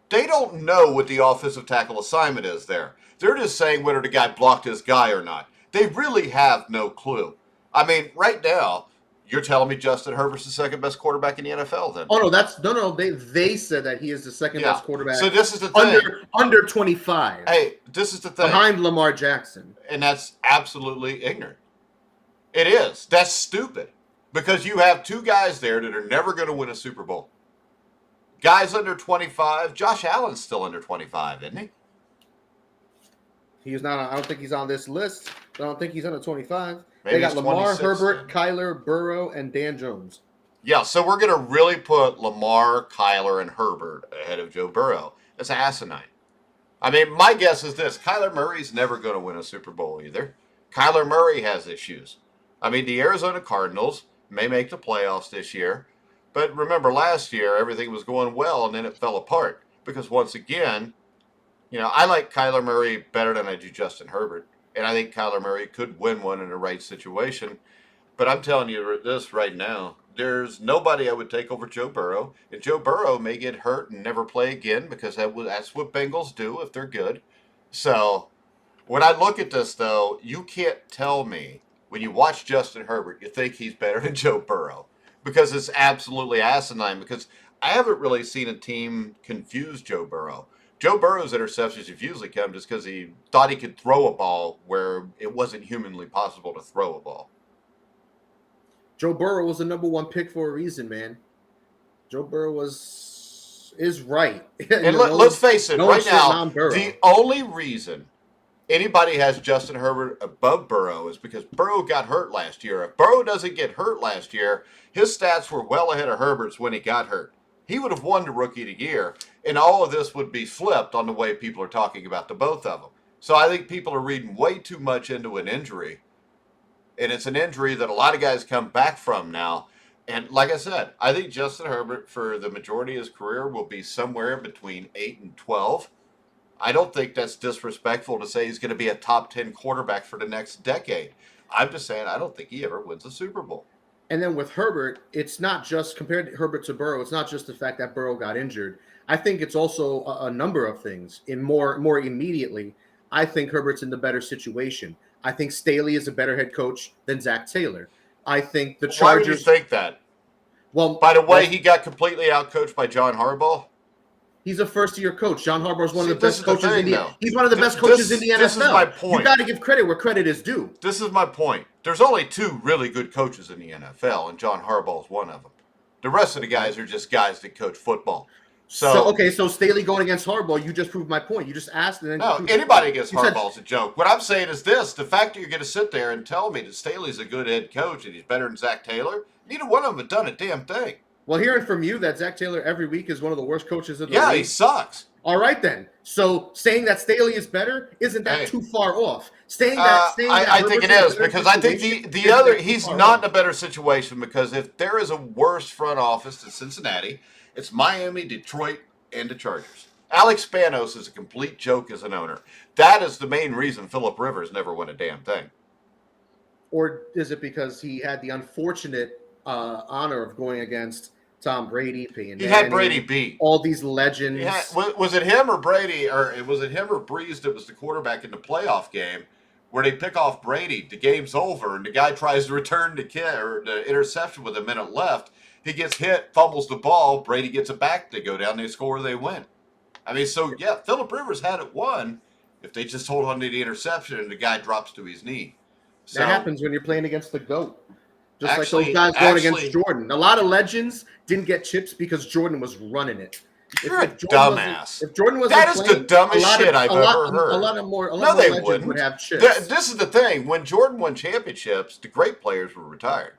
they don't know what the offensive tackle assignment is there. They're just saying whether the guy blocked his guy or not. They really have no clue. I mean, right now, you're telling me Justin Herbert's the second best quarterback in the NFL then? Oh no. They said that he is the second best quarterback. So this is the thing. Under 25. Hey, this is the thing. Behind Lamar Jackson. And that's absolutely ignorant. It is. That's stupid. Because you have two guys there that are never going to win a Super Bowl. Guys under 25. Josh Allen's still under 25, isn't he? He's not. I don't think he's on this list. I don't think he's under 25. Maybe They got he's Lamar, 26 Herbert, then. Kyler, Burrow, and Dan Jones. Yeah, so we're going to really put Lamar, Kyler, and Herbert ahead of Joe Burrow. That's asinine. I mean, my guess is this. Kyler Murray's never going to win a Super Bowl either. Kyler Murray has issues. I mean, the Arizona Cardinals may make the playoffs this year. But remember, last year, everything was going well, and then it fell apart. Because once again, I like Kyler Murray better than I do Justin Herbert. And I think Kyler Murray could win one in the right situation. But I'm telling you this right now. There's nobody I would take over Joe Burrow. And Joe Burrow may get hurt and never play again because that's what Bengals do if they're good. So when I look at this, though, you can't tell me when you watch Justin Herbert, you think he's better than Joe Burrow. Because it's absolutely asinine. Because I haven't really seen a team confuse Joe Burrow. Joe Burrow's interceptions have usually come just because he thought he could throw a ball where it wasn't humanly possible to throw a ball. Joe Burrow was the number 1 pick for a reason, man. Joe Burrow is right. And let's face it, right now, Burrow. the only reason anybody has Justin Herbert above Burrow is because Burrow got hurt last year. If Burrow doesn't get hurt last year, his stats were well ahead of Herbert's when he got hurt. He would have won the Rookie of the Year, and all of this would be flipped on the way people are talking about the both of them. So I think people are reading way too much into an injury, and it's an injury that a lot of guys come back from now. And like I said, I think Justin Herbert, for the majority of his career, will be somewhere between 8 and 12. I don't think that's disrespectful to say he's going to be a top 10 quarterback for the next decade. I'm just saying I don't think he ever wins a Super Bowl. And then with Herbert, it's not just compared to Herbert to Burrow. It's not just the fact that Burrow got injured. I think it's also a number of things. In more immediately, I think Herbert's in the better situation. I think Staley is a better head coach than Zach Taylor. I think the Chargers. Why do you think that? Well, by the way, he got completely outcoached by John Harbaugh. He's a first-year coach. John Harbaugh is one of the this best is the coaches thing, in the. though. He's one of the best coaches in the NFL. This is my point. You got to give credit where credit is due. This is my point. There's only 2 really good coaches in the NFL, and John Harbaugh is one of them. The rest of the guys are just guys that coach football. So Staley going against Harbaugh, you just proved my point. You just asked and then no, anybody against Harbaugh is a joke. What I'm saying is this: the fact that you're going to sit there and tell me that Staley's a good head coach and he's better than Zach Taylor, neither one of them have done a damn thing. Well, hearing from you that Zach Taylor every week is one of the worst coaches in the league. league. He sucks. All right, then. So saying that Staley is better, isn't that too far off? I think it is because I think the other, he's not in a better situation because if there is a worse front office than Cincinnati, it's Miami, Detroit, and the Chargers. Alex Spanos is a complete joke as an owner. That is the main reason Phillip Rivers never won a damn thing. Or is it because he had the unfortunate honor of going against Tom Brady, Peyton He had Brady beat. All these legends. Was it him or Brady, or was it him or Breeze that was the quarterback in the playoff game where they pick off Brady, the game's over, and the guy tries to return the interception with a minute left. He gets hit, fumbles the ball, Brady gets it back, they go down, they score, they win. I mean, so yeah, Phillip Rivers had it won if they just hold on to the interception and the guy drops to his knee. So, that happens when you're playing against the GOAT. Just like those guys going against Jordan. A lot of legends didn't get chips because Jordan was running it. You're a dumbass. If Jordan wasn't that is playing, the dumbest shit I've ever heard. A lot more legends would have chips. This is the thing. When Jordan won championships, the great players were retired.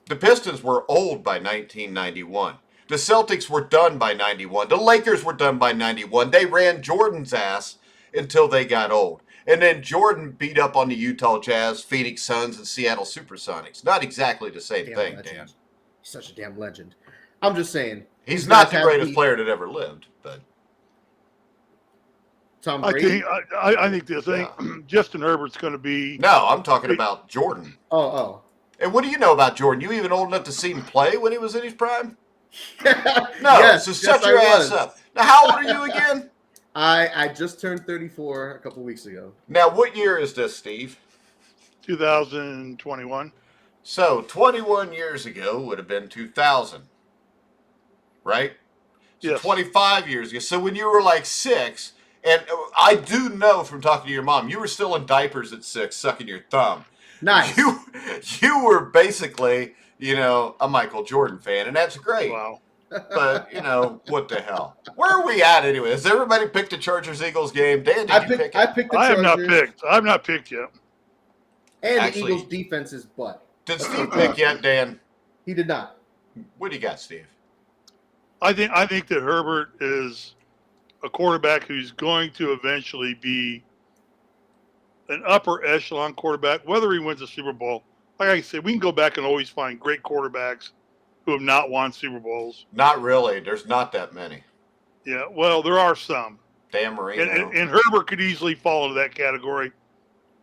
The Pistons were old by 1991. The Celtics were done by 91. The Lakers were done by 91. They ran Jordan's ass until they got old. And then Jordan beat up on the Utah Jazz, Phoenix Suns, and Seattle Supersonics. Not exactly the same thing, legend. Dan. He's such a damn legend. I'm just saying. He's not the greatest player that ever lived, but Tom Brady. I think this thing, Justin Herbert's going to be. No, I'm talking about Jordan. Oh. And what do you know about Jordan? You even old enough to see him play when he was in his prime? No, Yes, so shut your ass up. Now, how old are you again? I just turned 34 a couple weeks ago. Now, what year is this, Steve? 2021. So, 21 years ago would have been 2000, right? So Yes. 25 years ago. So when you were like 6, and I do know from talking to your mom, you were still in diapers at 6, sucking your thumb. Nice. You were basically, a Michael Jordan fan, and that's great. Wow. But, what the hell? Where are we at anyway? Has everybody picked the Chargers-Eagles game? Dan, did you pick it? I picked the I have Chargers. not picked. I have not picked yet. And Actually, the Eagles' defense is butt. Did Steve pick yet, Dan? He did not. What do you got, Steve? I think that Herbert is a quarterback who's going to eventually be an upper echelon quarterback, whether he wins a Super Bowl. Like I said, we can go back and always find great quarterbacks who have not won Super Bowls. Not really. There's not that many. Yeah, well, there are some. Dan Marino. And Herbert could easily fall into that category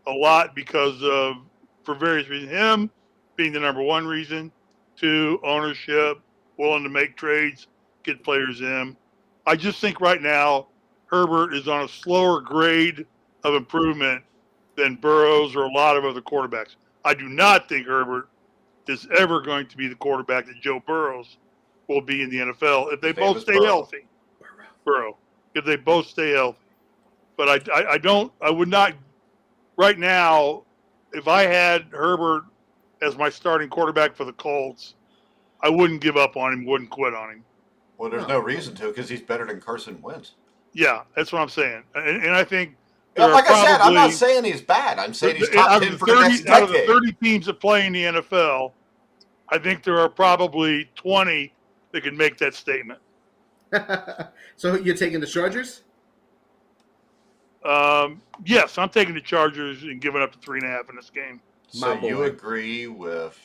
a lot because of, for various reasons, him being the number one reason, 2, ownership, willing to make trades, get players in. I just think right now Herbert is on a slower grade of improvement than Burrows or a lot of other quarterbacks. I do not think Herbert is ever going to be the quarterback that Joe Burrows will be in the NFL if they both stay healthy. Burrow. If they both stay healthy. But I would not, right now, if I had Herbert as my starting quarterback for the Colts, I wouldn't give up on him, wouldn't quit on him. Well, there's no reason to because he's better than Carson Wentz. Yeah, that's what I'm saying. And I think like I said, I'm not saying he's bad. I'm saying he's top 10 for the next decade. Out of the 30 teams that play in the NFL, I think there are probably 20 that can make that statement. So you're taking the Chargers? Yes, I'm taking the Chargers and giving up to 3.5 in this game. So you agree with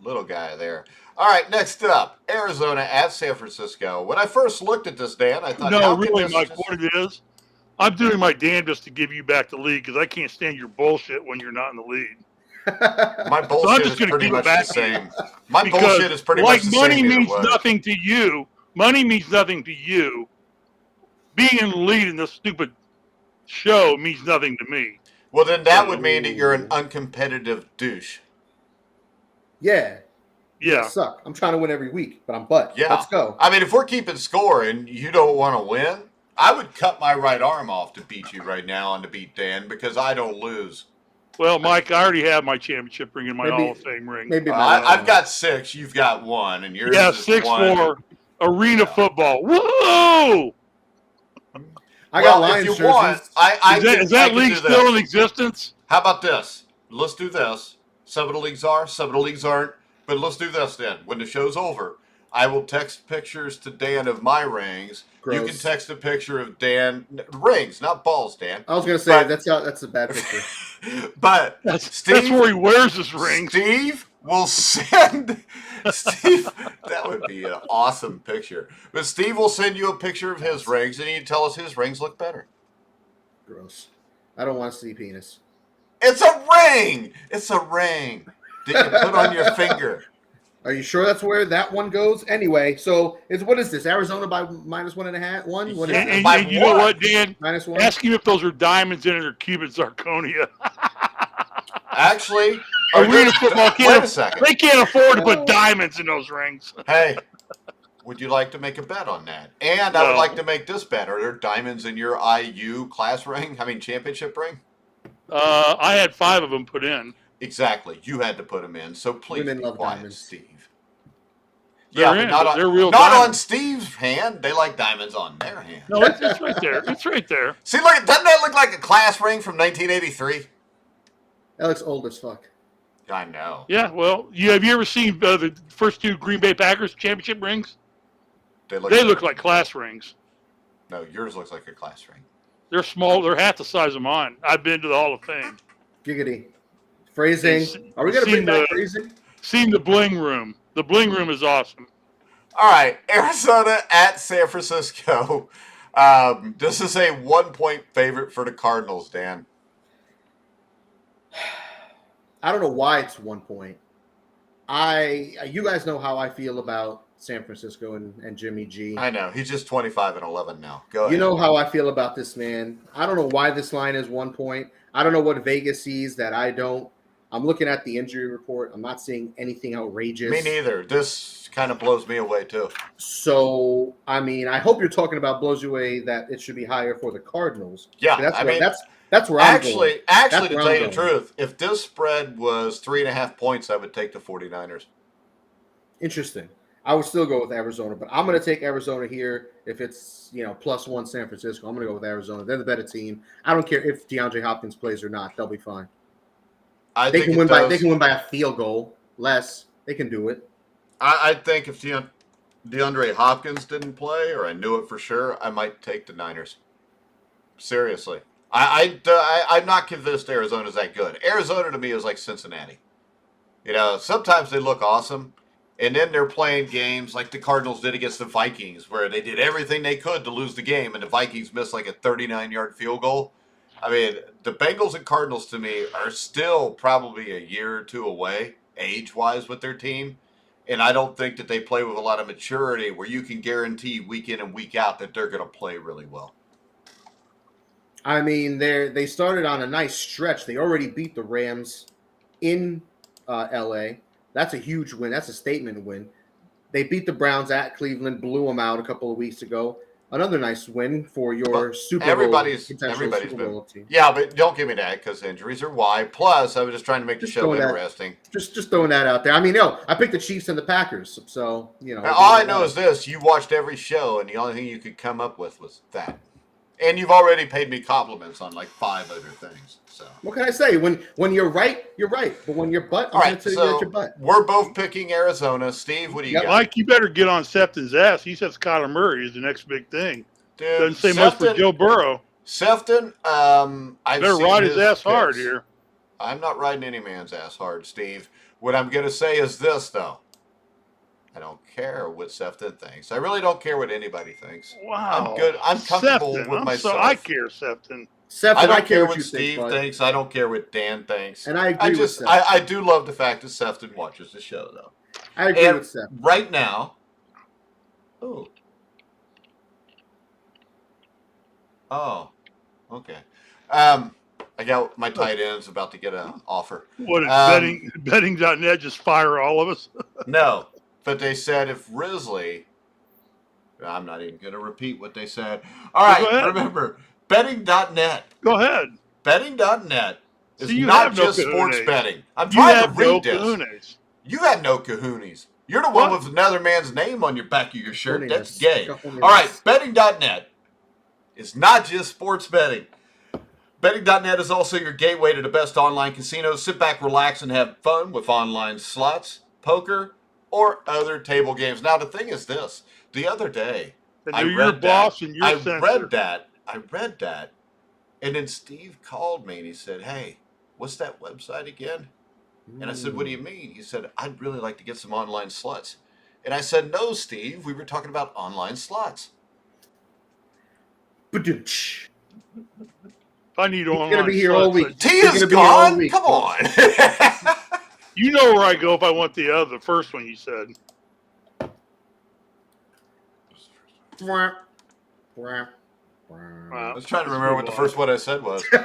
little guy there. All right, next up, Arizona at San Francisco. When I first looked at this, Dan, I thought, no, really, Mike, what it is, I'm doing my damnedest to give you back the lead because I can't stand your bullshit when you're not in the lead. My bullshit is pretty much the same. My bullshit is pretty much the same. Like money means nothing to you. Money means nothing to you. Being in the lead in this stupid show means nothing to me. Well, then that would mean that you're an uncompetitive douche. Yeah. Yeah. I suck. I'm trying to win every week, but I'm butt. Yeah. Let's go. I mean, if we're keeping score and you don't want to win, I would cut my right arm off to beat you right now and to beat Dan because I don't lose. Well, Mike, I already have my championship ring and my Hall of Fame ring. Maybe I've got 6. You've got 1, and yours is 6 1. for arena football. Whoa! I got Lions jerseys. Is that league still in existence? How about this? Let's do this. Some of the leagues are, some of the leagues aren't. But let's do this then. When the show's over, I will text pictures to Dan of my rings. Gross. You can text a picture of Dan rings, not balls, Dan. I was gonna say that's a bad picture. But that's where he wears his rings. Steve will send Steve. That would be an awesome picture. But Steve will send you a picture of his rings, and you tell us his rings look better. Gross. I don't want to see penis. It's a ring. It's a ring that you put on your finger. Are you sure that's where that one goes? Anyway, so what is this? Arizona by -1.5? What is it? And you know what, Dan? -1? Ask him if those are diamonds in it or cubic zirconia. Actually, arena football wait a second. They can't afford to put diamonds in those rings. Hey, would you like to make a bet on that? And I would like to make this bet. Are there diamonds in your IU class ring? I mean, championship ring? I had 5 of them put in. Exactly. You had to put them in. So please Women be love quiet, diamonds. Steve. They're They're real not diamonds. on Steve's hand. They like diamonds on their hand. No, it's right there. It's right there. See, look, doesn't that look like a class ring from 1983? That looks old as fuck. I know. Yeah, well, have you ever seen the first 2 Green Bay Packers championship rings? They look like class rings. No, yours looks like a class ring. They're small. They're half the size of mine. I've been to the Hall of Fame. Giggity. Phrasing. Are we going to bring back phrasing? Seen the bling room. The bling room is awesome. All right, Arizona at San Francisco. This is a 1-point favorite for the Cardinals, Dan. I don't know why it's 1 point. You guys know how I feel about San Francisco and Jimmy G. I know. He's just 25-11 now. Go ahead. You know how I feel about this man. I don't know why this line is 1 point. I don't know what Vegas sees that I don't. I'm looking at the injury report. I'm not seeing anything outrageous. Me neither. This kind of blows me away, too. So, I mean, I hope you're talking about blows you away that it should be higher for the Cardinals. Yeah, that's where I'm going. Actually, to tell you the truth, if this spread was 3.5 points, I would take the 49ers. Interesting. I would still go with Arizona, but I'm going to take Arizona here. If it's +1 San Francisco, I'm going to go with Arizona. They're the better team. I don't care if DeAndre Hopkins plays or not; they'll be fine. They can win by a field goal less. They can do it. I think if DeAndre Hopkins didn't play, or I knew it for sure, I might take the Niners. Seriously, I'm not convinced Arizona's that good. Arizona to me is like Cincinnati. Sometimes they look awesome. And then they're playing games like the Cardinals did against the Vikings, where they did everything they could to lose the game, and the Vikings missed like a 39-yard field goal. I mean, the Bengals and Cardinals, to me, are still probably a year or two away, age-wise, with their team. And I don't think that they play with a lot of maturity where you can guarantee week in and week out that they're going to play really well. I mean, they started on a nice stretch. They already beat the Rams in L.A., That's a huge win. That's a statement win. They beat the Browns at Cleveland, blew them out a couple of weeks ago. Another nice win for your Super Bowl. Everybody's Bowl team. Yeah, but don't give me that because injuries are why. Plus, I was just trying to make the show interesting. Just throwing that out there. I mean, no, I picked the Chiefs and the Packers, so all I know is this: you watched every show, and the only thing you could come up with was that. And you've already paid me compliments on like 5 other things. So what can I say? When you're right, you're right. But when you're butt, I'm going to tell you that you're butt. We're both picking Arizona. Steve, what do you got? Mike, you better get on Sefton's ass. He says Kyler Murray is the next big thing. Dude, doesn't say much for Joe Burrow. Sefton, I've better ride his ass hard here. I'm not riding any man's ass hard, Steve. What I'm going to say is this, though. I don't care what Sefton thinks. I really don't care what anybody thinks. Wow. I'm good. I'm comfortable with myself. So I care, Sefton. I don't care what Steve thinks. I don't care what Dan thinks. And I agree with Sefton. I do love the fact that Sefton watches the show, though. I agree with Sefton. Right now. Oh. Okay. I got my tight ends about to get an offer. What is betting.net just fire all of us? No. But they said if Risley, I'm not even going to repeat what they said. All right, remember, betting.net. Go ahead. Betting.net is not just sports betting. I'm trying to read this. Kahunas. You had no kahoonies. You're the one with another man's name on your back of your shirt. That's gay. All right, betting.net is not just sports betting. Betting.net is also your gateway to the best online casinos. Sit back, relax, and have fun with online slots, poker, or other table games. Now, the thing is this. The other day, I read that. And then Steve called me and he said, hey, what's that website again? And I said, what do you mean? He said, I'd really like to get some online slots. And I said, no, Steve, we were talking about online slots. I need online slots. He's going to be here all week. T is gone? Come on. You know where I go if I want the first one you said. I was trying to remember what the first one I said was. All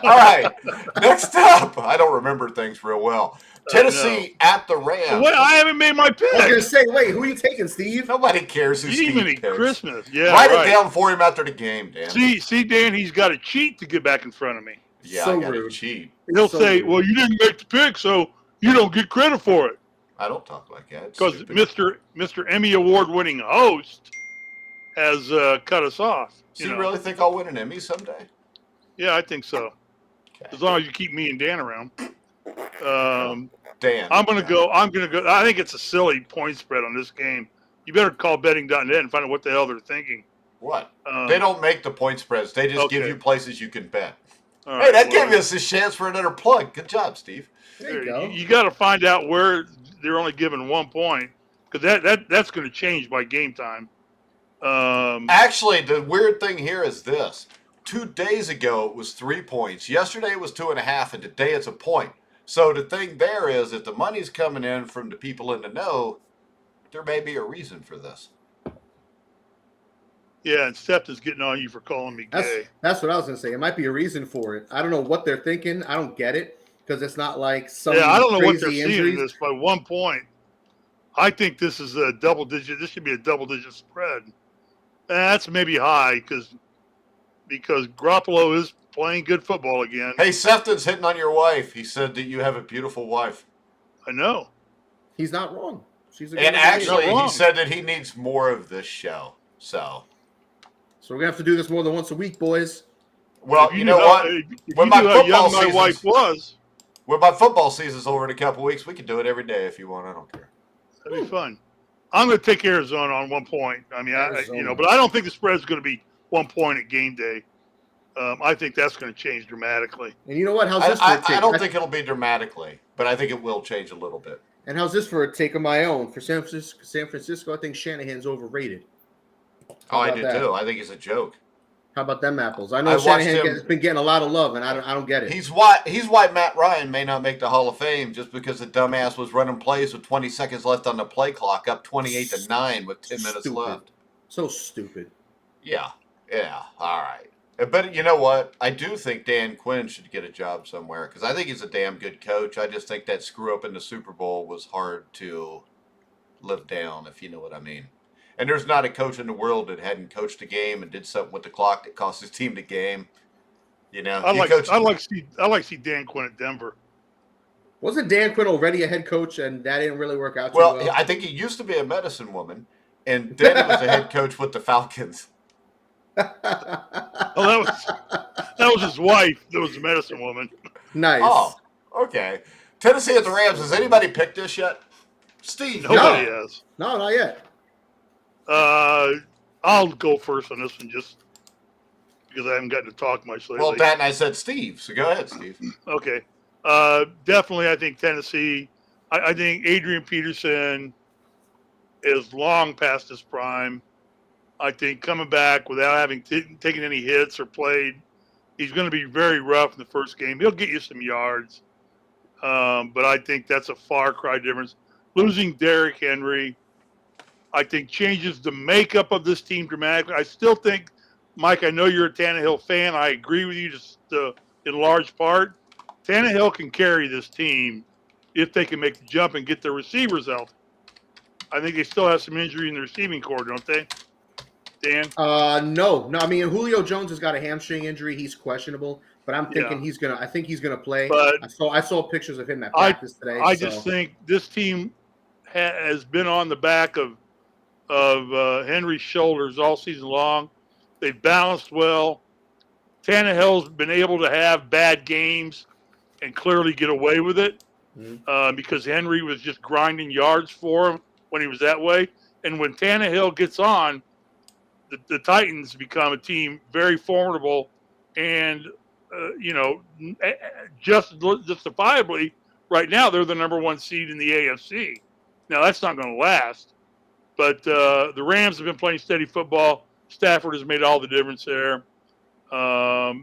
right. Next up, I don't remember things real well. Tennessee at the Rams. Wait, I haven't made my pick. I was going to say, wait, who are you taking, Steve? Nobody cares who Steve picks. Christmas. Yeah, Write it down for him after the game, Dan. See, Dan, he's got to cheat to get back in front of me. Yeah, I got to cheat. He'll say, well, you didn't make the pick, so you don't get credit for it. I don't talk like that. Because Mr. Emmy Award-winning host has cut us off. Do you really think I'll win an Emmy someday? Yeah, I think so. Okay. As long as you keep me and Dan around. Dan. I'm gonna go. I think it's a silly point spread on this game. you better call betting.net and find out what the hell they're thinking. What? They don't make the point spreads. They just give okay. you places you can bet. All Hey, right, that well, gave us a chance for another plug. Good job, Steve. There you go. You got to find out where they're only given 1 point, because that's going to change by game time. Actually, the weird thing here is this. 2 days ago, it was 3 points. Yesterday, it was 2.5, and today it's a point. So the thing there is, if the money's coming in from the people in the know, there may be a reason for this. Yeah, and Steph is getting on you for calling me gay. That's what I was going to say. It might be a reason for it. I don't know what they're thinking. I don't get it, because it's not like some I don't know what they're crazy seeing injuries. in this by 1 point. I think this is a double-digit. This should be a double-digit spread. That's maybe high because Garoppolo is playing good football again. Hey, Sefton's hitting on your wife. He said that you have a beautiful wife. I know. He's not wrong. She's a And good actually, Not he wrong. said that he needs more of this show. So we're going to have to do this more than once a week, boys. well, If you knew know how- what? If When you my knew how football young my wife season's- was, When my football season's over in a couple weeks, we can do it every day if you want. I don't care. that'd be fun. I'm going to take Arizona on 1 point. I mean, Arizona. but I don't think the spread's going to be 1 point at game day. I think that's going to change dramatically. And you know what? How's this for a take? I don't think it'll be dramatically, but I think it will change a little bit. And how's this for a take of my own? For San Francisco, I think Shanahan's overrated. Oh, I about do that? too. I think he's a joke. How about them apples? I know I watched Shanahan him- has been getting a lot of love, and I don't get it. He's why Matt Ryan may not make the Hall of Fame just because the dumbass was running plays with 20 seconds left on the play clock, up 28-9 with 10 minutes Stupid. left. So stupid. Yeah, all right. But you know what? I do think Dan Quinn should get a job somewhere because I think he's a damn good coach. I just think that screw up in the Super Bowl was hard to live down, if you know what I mean. And there's not a coach in the world that hadn't coached a game and did something with the clock that cost his team the game. You know, I you like coach- to see Dan Quinn at Denver. Wasn't Dan Quinn already a head coach, and that didn't really work out too Well, well? I think he used to be a medicine woman, and then he was a head coach with the Falcons. Oh, that was his wife. That was the medicine woman. Nice. Oh, okay. Tennessee at the Rams. Has anybody picked this yet? Steve, Nobody no. has. No, not yet. I'll go first on this one just because I haven't gotten to talk much lately. Well, Pat and I said Steve, so go ahead, Steve. Okay. Definitely, I think Tennessee. I think Adrian Peterson is long past his prime. I think coming back without having taken any hits or played, he's going to be very rough in the first game. He'll get you some yards, but I think that's a far cry difference. Losing Derrick Henry, I think, changes the makeup of this team dramatically. I still think, Mike, I know you're a Tannehill fan. I agree with you just in large part. Tannehill can carry this team if they can make the jump and get their receivers healthy. I think they still have some injury in the receiving core, don't they, Dan? No. I mean, Julio Jones has got a hamstring injury. He's questionable, but I'm thinking I think he's gonna play. But I saw pictures of him at practice today. I just think this team has been on the back of Henry's shoulders all season long. They've balanced well. Tannehill's been able to have bad games and clearly get away with it because Henry was just grinding yards for him when he was that way. And when Tannehill gets on, the Titans become a team very formidable and, justifiably, right now they're the number one seed in the AFC. Now, that's not going to last. But the Rams have been playing steady football. Stafford has made all the difference there. The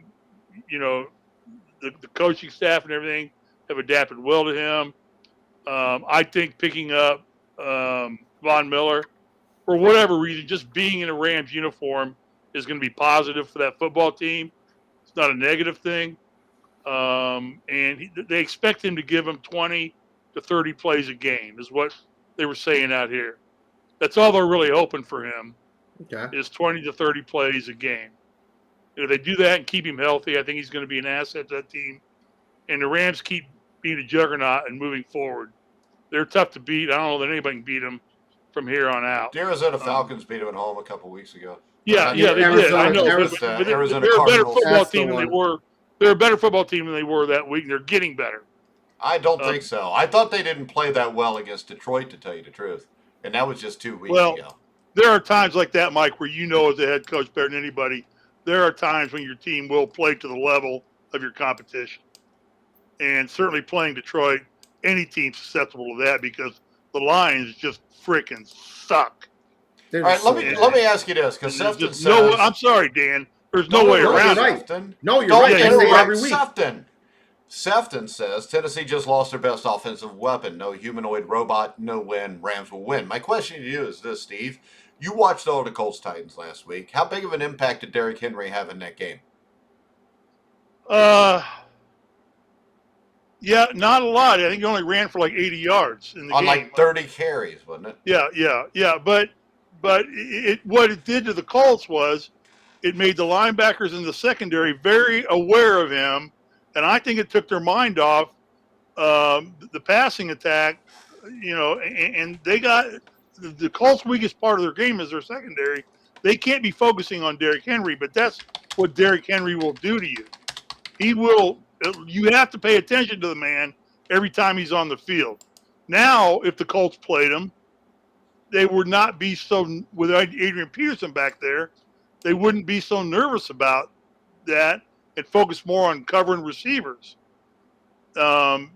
coaching staff and everything have adapted well to him. I think picking up Von Miller, for whatever reason, just being in a Rams uniform is going to be positive for that football team. It's not a negative thing. They expect him to give them 20 to 30 plays a game is what they were saying out here. That's all they're really hoping for him is 20 to 30 plays a game. If they do that and keep him healthy, I think he's going to be an asset to that team. And the Rams keep being a juggernaut and moving forward. They're tough to beat. I don't know that anybody can beat them from here on out. The Arizona Falcons beat them at home a couple weeks ago. Yeah, they did. I know. Arizona They're a better Cardinals. football team than they were. They're a better football team than they were that week, and they're getting better. I don't think so. I thought they didn't play that well against Detroit, to tell you the truth. And that was just 2 weeks Well, ago. there are times like that, Mike, where you know as a head coach better than anybody, there are times when your team will play to the level of your competition. And certainly playing Detroit, any team's susceptible to that because the Lions just freaking suck. They're All right, so let me ask you this, because There's Sefton just says... I'm sorry, Dan. There's no way you're around right. it. Sefton. No, you're Don't right. I say it interrupt every week. Sefton. Sefton says Tennessee just lost their best offensive weapon. No humanoid robot, no win. Rams will win. My question to you is this, Steve. You watched all the Colts Titans last week. How big of an impact did Derrick Henry have in that game? Yeah, not a lot. I think he only ran for like 80 yards in the On game. like 30 carries, wasn't it? Yeah. But what it did to the Colts was it made the linebackers in the secondary very aware of him, and I think it took their mind off the passing attack. And they got the Colts' weakest part of their game is their secondary. They can't be focusing on Derrick Henry, but that's what Derrick Henry will do to you. He will. You have to pay attention to the man every time he's on the field. Now, if the Colts played him, they would not be so, with Adrian Peterson back there, they wouldn't be so nervous about that and focus more on covering receivers. Tannehill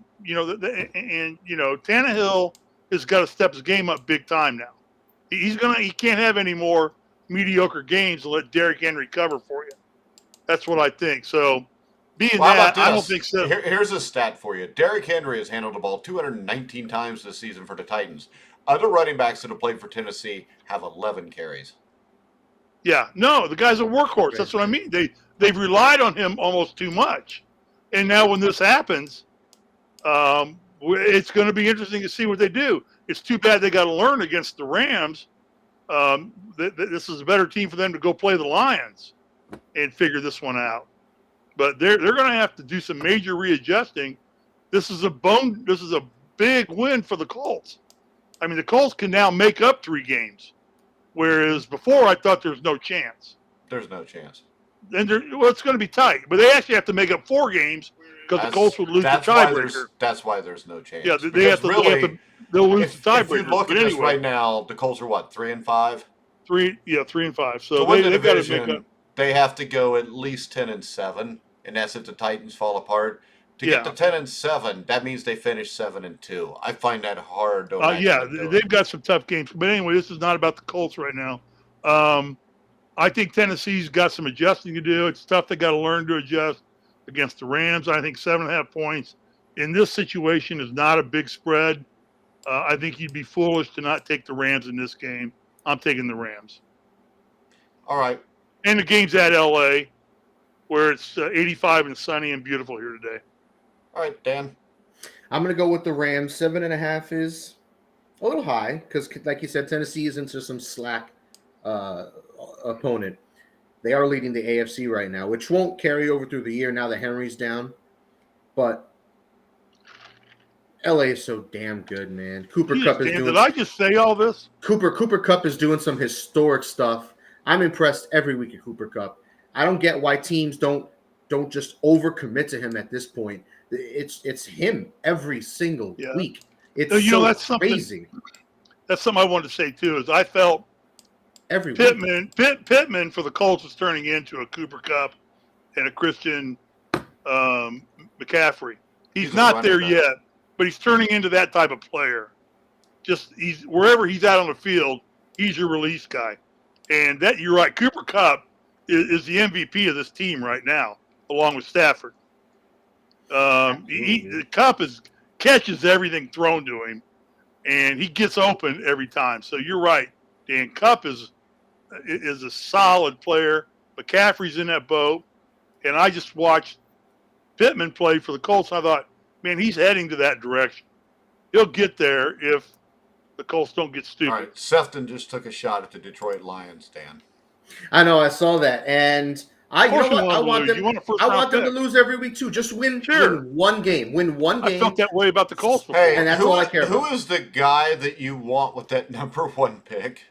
has got to step his game up big time now. He can't have any more mediocre games and let Derrick Henry cover for you. That's what I think. So, I don't think so. Here's a stat for you. Derrick Henry has handled the ball 219 times this season for the Titans. Other running backs that have played for Tennessee have 11 carries. Yeah, no, the guy's a workhorse. That's what I mean. They've relied on him almost too much, and now when this happens, it's going to be interesting to see what they do. It's too bad they got to learn against the Rams. This is a better team for them to go play the Lions and figure this one out. But they're going to have to do some major readjusting. This is a big win for the Colts. I mean, the Colts can now make up 3 games, whereas before I thought there was no chance. There's no chance. And it's going to be tight. But they actually have to make up 4 games because the Colts would lose the tiebreaker. That's why there's no chance. Yeah, they'll lose the tiebreaker. If you look at this right now, the Colts are what, 3-5? 3-5. So they've got to make up. They have to go at least 10-7, and that's if the Titans fall apart. To get to 10-7, that means they finish 7-2. I find that hard. They've got some tough games. But anyway, this is not about the Colts right now. I think Tennessee's got some adjusting to do. It's tough. They got to learn to adjust against the Rams. I think 7.5 points in this situation is not a big spread. I think you'd be foolish to not take the Rams in this game. I'm taking the Rams. All right. And the game's at L.A., where it's 85 and sunny and beautiful here today. All right, Dan. I'm going to go with the Rams. 7.5 is a little high because, like you said, Tennessee is into some slack opponent. They are leading the AFC right now, which won't carry over through the year now that Henry's down. But LA is so damn good, man. Did I just say all this? Cooper Kupp is doing some historic stuff. I'm impressed every week at Cooper Kupp. I don't get why teams don't just overcommit to him at this point. It's him every single week. It's that's crazy. That's something I wanted to say too. Is I felt every Pittman for the Colts is turning into a Cooper Kupp and a Christian McCaffrey. He's not there yet, but he's turning into that type of player. He's wherever he's out on the field, he's your release guy. And that you're right, Cooper Kupp is the MVP of this team right now, along with Stafford. Kupp catches everything thrown to him, and he gets open every time. So you're right, Dan. Kupp is a solid player. McCaffrey's in that boat, and I just watched Pittman play for the Colts, and I thought, man, he's heading to that direction. He'll get there if the Colts don't get stupid. All right, Sefton just took a shot at the Detroit Lions, Dan. I know, I saw that, and I want them to lose every week too. Just win one game. Win one game. I felt that way about the Colts before. Hey, and that's all I care about. Who is the guy that you want with that number 1 pick?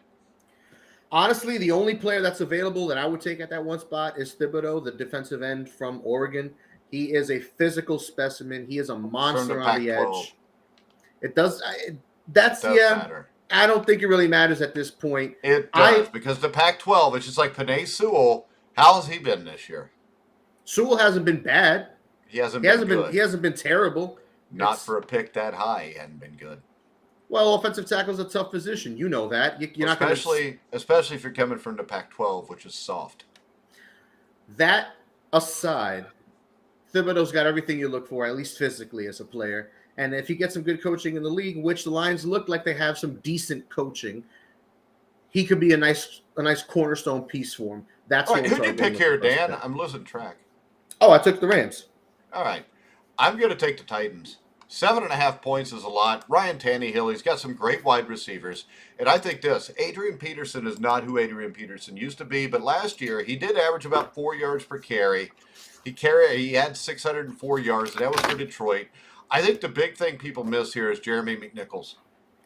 Honestly, the only player that's available that I would take at that one spot is Thibodeau, the defensive end from Oregon. He is a physical specimen. He is a monster on the edge. It does. Matter. I don't think it really matters at this point. It does, because the Pac-12, it's just like Penei Sewell. How has he been this year? Sewell hasn't been bad. He hasn't been good. He hasn't been terrible. Not for a pick that high, he hadn't been good. Well, offensive tackle is a tough position. You know that. You're not going to, especially if you're coming from the Pac-12, which is soft. That aside, Thibodeau's got everything you look for, at least physically, as a player. And if he gets some good coaching in the league, which the Lions look like they have some decent coaching, he could be a nice cornerstone piece for him. That's all right. what Who'd you pick here, Dan? I'm losing track. Oh, I took the Rams. All right. I'm going to take the Titans. 7.5 points is a lot. Ryan Tannehill, he's got some great wide receivers. And I think this, Adrian Peterson is not who Adrian Peterson used to be, but last year he did average about 4 yards per carry. He had 604 yards, and that was for Detroit. I think the big thing people miss here is Jeremy McNichols.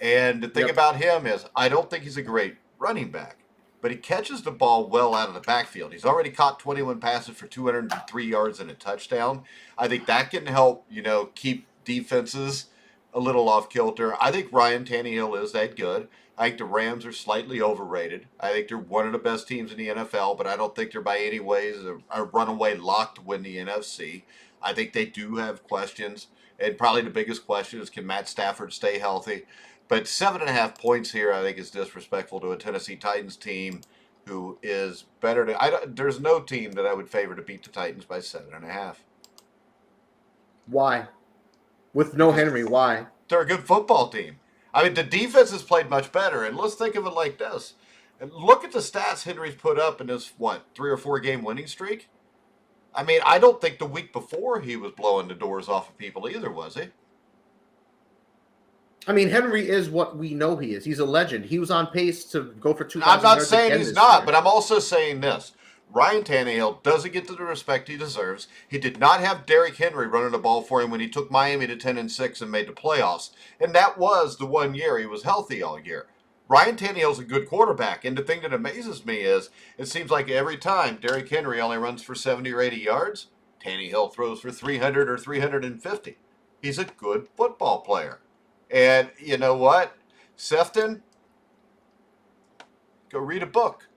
And the thing about him is I don't think he's a great running back, but he catches the ball well out of the backfield. He's already caught 21 passes for 203 yards and a touchdown. I think that can help, keep defenses a little off kilter. I think Ryan Tannehill is that good. I think the Rams are slightly overrated. I think they're one of the best teams in the NFL, but I don't think they're by any ways a runaway lock to win the NFC. I think they do have questions, and probably the biggest question is, can Matt Stafford stay healthy? But 7.5 points here, I think, is disrespectful to a Tennessee Titans team who is better there's no team that I would favor to beat the Titans by 7.5. Why? With no Henry, why? They're a good football team. I mean, the defense has played much better, and let's think of it like this. And look at the stats Henry's put up in his, 3 or 4 game winning streak? I mean, I don't think the week before he was blowing the doors off of people either, was he? I mean, Henry is what we know he is. He's a legend. He was on pace to go for 2,000 I'm not yards saying again he's this not, year. but I'm also saying this. Ryan Tannehill doesn't get the respect he deserves. He did not have Derrick Henry running the ball for him when he took Miami to 10-6 and made the playoffs. And that was the 1 year he was healthy all year. Ryan Tannehill's a good quarterback, and the thing that amazes me is it seems like every time Derrick Henry only runs for 70 or 80 yards, Tannehill throws for 300 or 350. He's a good football player. And you know what? Sefton, go read a book.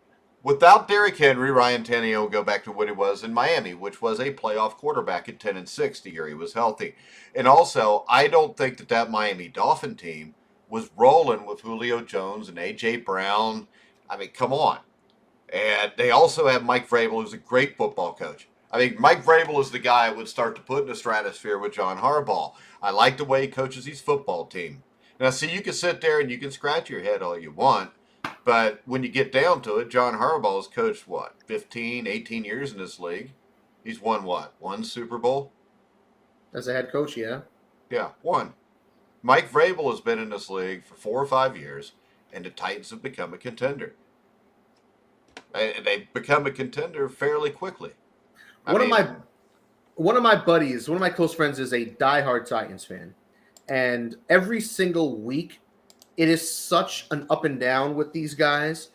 Without Derrick Henry, Ryan Tannehill will go back to what he was in Miami, which was a playoff quarterback at 10-6 the year he was healthy. And also, I don't think that Miami Dolphin team was rolling with Julio Jones and A.J. Brown. I mean, come on. And they also have Mike Vrabel, who's a great football coach. I mean, Mike Vrabel is the guy I would start to put in the stratosphere with John Harbaugh. I like the way he coaches his football team. Now, see, you can sit there and you can scratch your head all you want, but when you get down to it, John Harbaugh has coached, 15, 18 years in this league. He's won, 1 Super Bowl? As a head coach, yeah. Yeah, 1. Mike Vrabel has been in this league for 4 or 5 years, and the Titans have become a contender. And they've become a contender fairly quickly. One of my buddies, one of my close friends, is a diehard Titans fan. And every single week, it is such an up and down with these guys.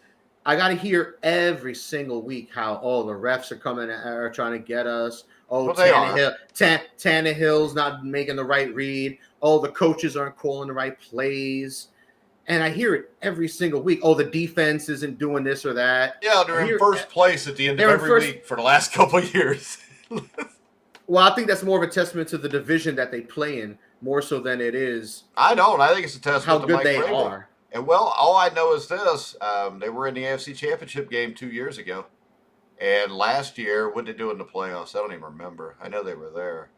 I got to hear every single week how the refs are trying to get us. Well, Tannehill's not making the right read. The coaches aren't calling the right plays. And I hear it every single week. The defense isn't doing this or that. Yeah, they're in first place at the end of every week for the last couple of years. Well, I think that's more of a testament to the division that they play in, more so than it is. I don't. I think it's a testament how to good Mike they Vrabel. are. And all I know is this: they were in the AFC Championship game 2 years ago, and last year, what did they do in the playoffs? I don't even remember. I know they were there,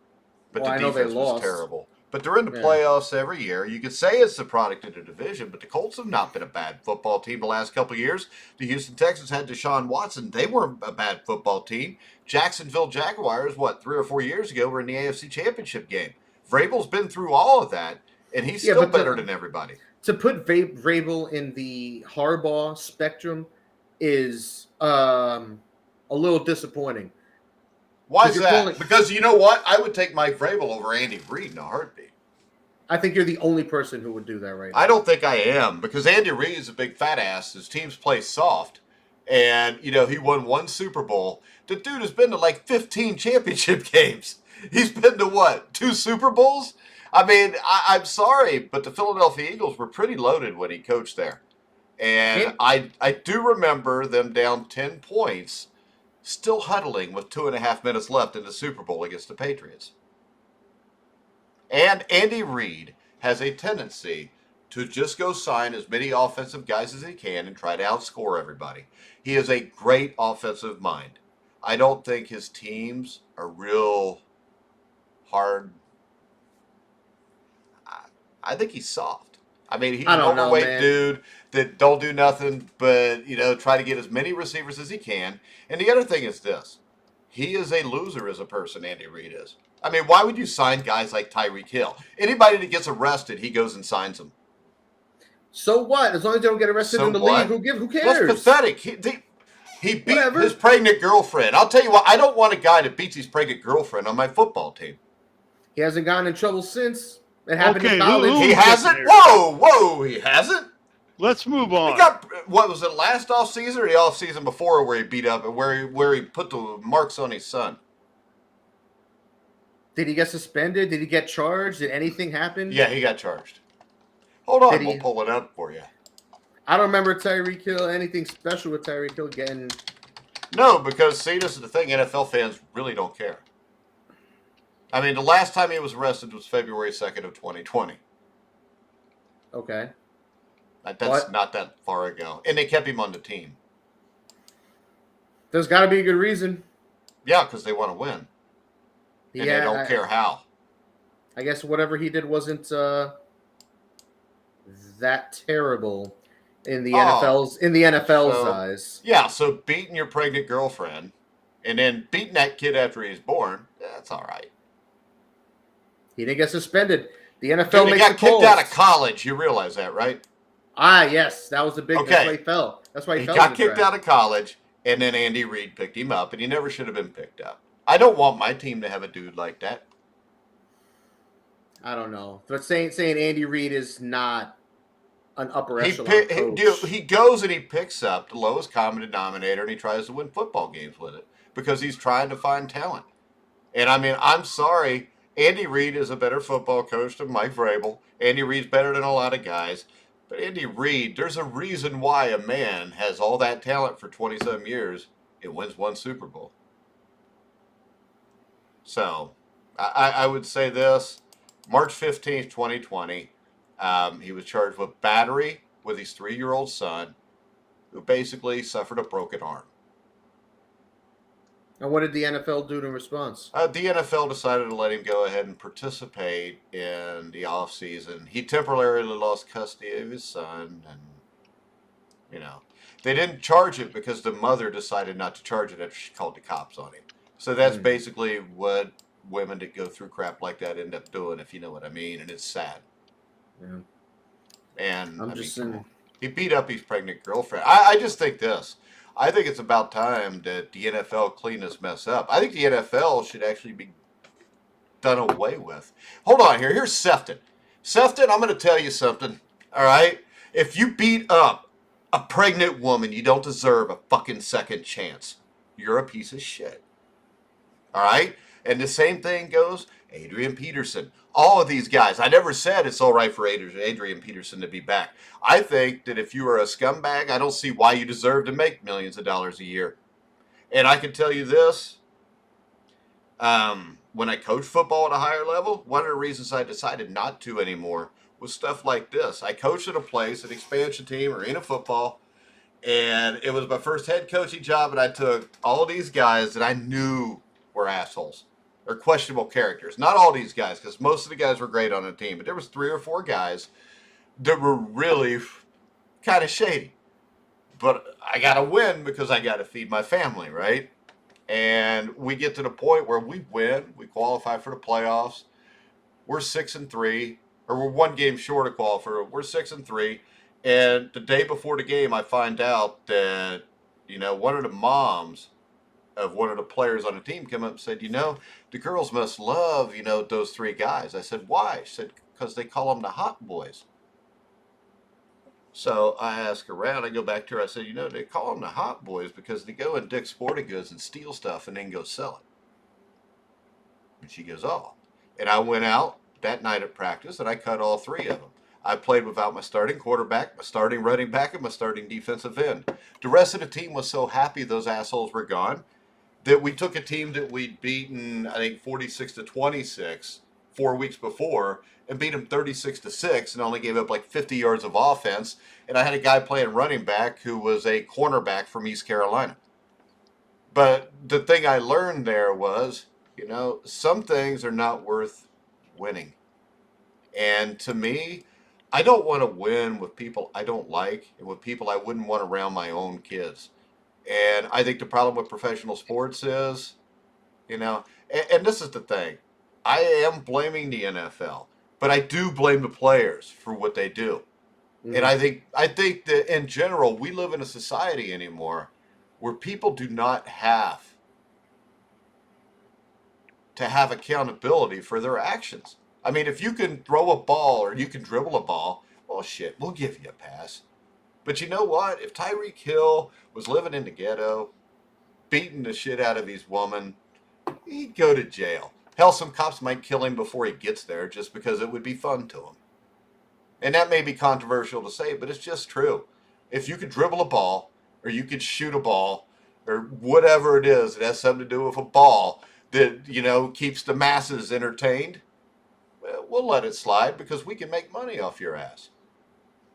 but the defense was terrible. But they're in the playoffs every year. You could say it's the product of the division, but the Colts have not been a bad football team the last couple of years. The Houston Texans had Deshaun Watson. They weren't a bad football team. Jacksonville Jaguars, 3 or 4 years ago, were in the AFC Championship game. Vrabel's been through all of that, and he's still better than everybody. To put Vrabel in the Harbaugh spectrum is a little disappointing. Why is that? Because you know what? I would take Mike Vrabel over Andy Reid in a heartbeat. I think you're the only person who would do that right now. I don't think I am, because Andy Reid is a big fat ass. His teams play soft. And, he won 1 Super Bowl. The dude has been to 15 championship games. He's been to 2 Super Bowls? I mean, I'm sorry, but the Philadelphia Eagles were pretty loaded when he coached there. And I do remember them down 10 points, still huddling with 2.5 minutes left in the Super Bowl against the Patriots. And Andy Reid has a tendency to just go sign as many offensive guys as he can and try to outscore everybody. He is a great offensive mind. I don't think his teams are real hard. I think he's soft. I mean, he's an overweight dude that don't do nothing but, try to get as many receivers as he can. And the other thing is this. He is a loser as a person, Andy Reid is. I mean, why would you sign guys like Tyreek Hill? Anybody that gets arrested, he goes and signs them. So what? As long as they don't get arrested in the league, who cares? That's pathetic. He beat his pregnant girlfriend. I'll tell you what, I don't want a guy that beats his pregnant girlfriend on my football team. He hasn't gotten in trouble since. It happened in college. He hasn't? Whoa, he hasn't? Let's move on. He got, what was it, last offseason or the offseason before where he beat up and where he put the marks on his son? Did he get suspended? Did he get charged? Did anything happen? Yeah, he got charged. Hold on, we'll pull it up for you. I don't remember Tyreek Hill, anything special with Tyreek Hill getting... No, because, see, this is the thing. NFL fans really don't care. I mean, the last time he was arrested was February 2nd of 2020. Okay. That's not that far ago. And they kept him on the team. There's got to be a good reason. Yeah, because they want to win. And they don't care how. I guess whatever he did wasn't that terrible in the NFL's eyes. Yeah, so beating your pregnant girlfriend and then beating that kid after he's born, that's all right. He didn't get suspended. The NFL he got kicked out of college. You realize that, right? Yes. That was the big... That's why he fell. That's why he fell. He got kicked out of college, and then Andy Reid picked him up, and he never should have been picked up. I don't want my team to have a dude like that. I don't know. But saying Andy Reid is not an upper echelon coach. He goes and he picks up the lowest common denominator, and he tries to win football games with it because he's trying to find talent. And, I mean, I'm sorry... Andy Reid is a better football coach than Mike Vrabel. Andy Reid's better than a lot of guys. But Andy Reid, there's a reason why a man has all that talent for 27 years and wins one Super Bowl. So, I would say this. March 15th, 2020, he was charged with battery with his 3-year-old son, who basically suffered a broken arm. And what did the NFL do in response? The NFL decided to let him go ahead and participate in the offseason. He temporarily lost custody of his son, and, they didn't charge it because the mother decided not to charge it after she called the cops on him. So that's basically what women that go through crap like that end up doing, if you know what I mean, and it's sad. Yeah. And he beat up his pregnant girlfriend. I just think this. I think it's about time that the NFL clean this mess up. I think the NFL should actually be done away with. Hold on here. Here's Sefton. Sefton, I'm going to tell you something, all right? If you beat up a pregnant woman, you don't deserve a fucking second chance. You're a piece of shit. All right? And the same thing goes Adrian Peterson. All of these guys. I never said it's all right for Adrian Peterson to be back. I think that if you are a scumbag, I don't see why you deserve to make millions of dollars a year. And I can tell you this. When I coached football at a higher level, one of the reasons I decided not to anymore was stuff like this. I coached at a place, an expansion team, arena football, and it was my first head coaching job, and I took all these guys that I knew were assholes. Or questionable characters. Not all these guys, because most of the guys were great on the team. But there was 3 or 4 guys that were really kind of shady. But I got to win because I got to feed my family, right? And we get to the point where we win. We qualify for the playoffs. We're 6-3. Or we're 1 game short of qualifying. We're 6-3. And the day before the game, I find out that, one of the moms of one of the players on the team came up and said, the girls must love, those 3 guys. I said, why? She said, because they call them the hot boys. So I asked around, I go back to her, I said, they call them the hot boys because they go in Dick's Sporting Goods and steal stuff and then go sell it. And she goes, oh. And I went out that night at practice, and I cut all 3 of them. I played without my starting quarterback, my starting running back, and my starting defensive end. The rest of the team was so happy those assholes were gone that we took a team that we'd beaten, I think, 46-26 4 weeks before and beat them 36-6 and only gave up like 50 yards of offense. And I had a guy playing running back who was a cornerback from East Carolina. But the thing I learned there was, some things are not worth winning. And to me, I don't want to win with people I don't like and with people I wouldn't want around my own kids. And I think the problem with professional sports is, and this is the thing, I am blaming the NFL, but I do blame the players for what they do. Mm-hmm. And I think that in general, we live in a society anymore where people do not have to have accountability for their actions. I mean, if you can throw a ball or you can dribble a ball, well, shit, we'll give you a pass. But you know what? If Tyreek Hill was living in the ghetto, beating the shit out of his woman, he'd go to jail. Hell, some cops might kill him before he gets there just because it would be fun to him. And that may be controversial to say, but it's just true. If you could dribble a ball, or you could shoot a ball, or whatever it is that has something to do with a ball that, keeps the masses entertained, we'll let it slide because we can make money off your ass.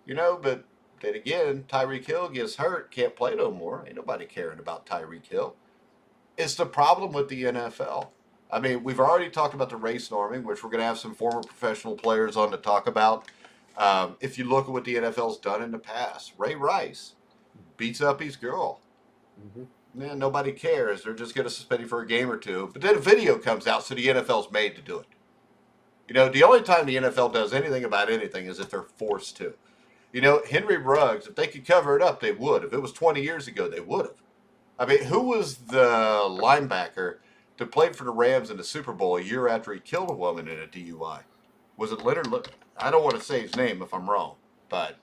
But then again, Tyreek Hill gets hurt, can't play no more. Ain't nobody caring about Tyreek Hill. It's the problem with the NFL. I mean, we've already talked about the race norming, which we're going to have some former professional players on to talk about. If you look at what the NFL's done in the past, Ray Rice beats up his girl. Mm-hmm. Man, nobody cares. They're just going to suspend him for a game or two. But then a video comes out, so the NFL's made to do it. The only time the NFL does anything about anything is if they're forced to. Henry Ruggs, if they could cover it up, they would. If it was 20 years ago, they would have. I mean, who was the linebacker that played for the Rams in the Super Bowl a year after he killed a woman in a DUI? Was it Leonard? I don't want to say his name if I'm wrong, but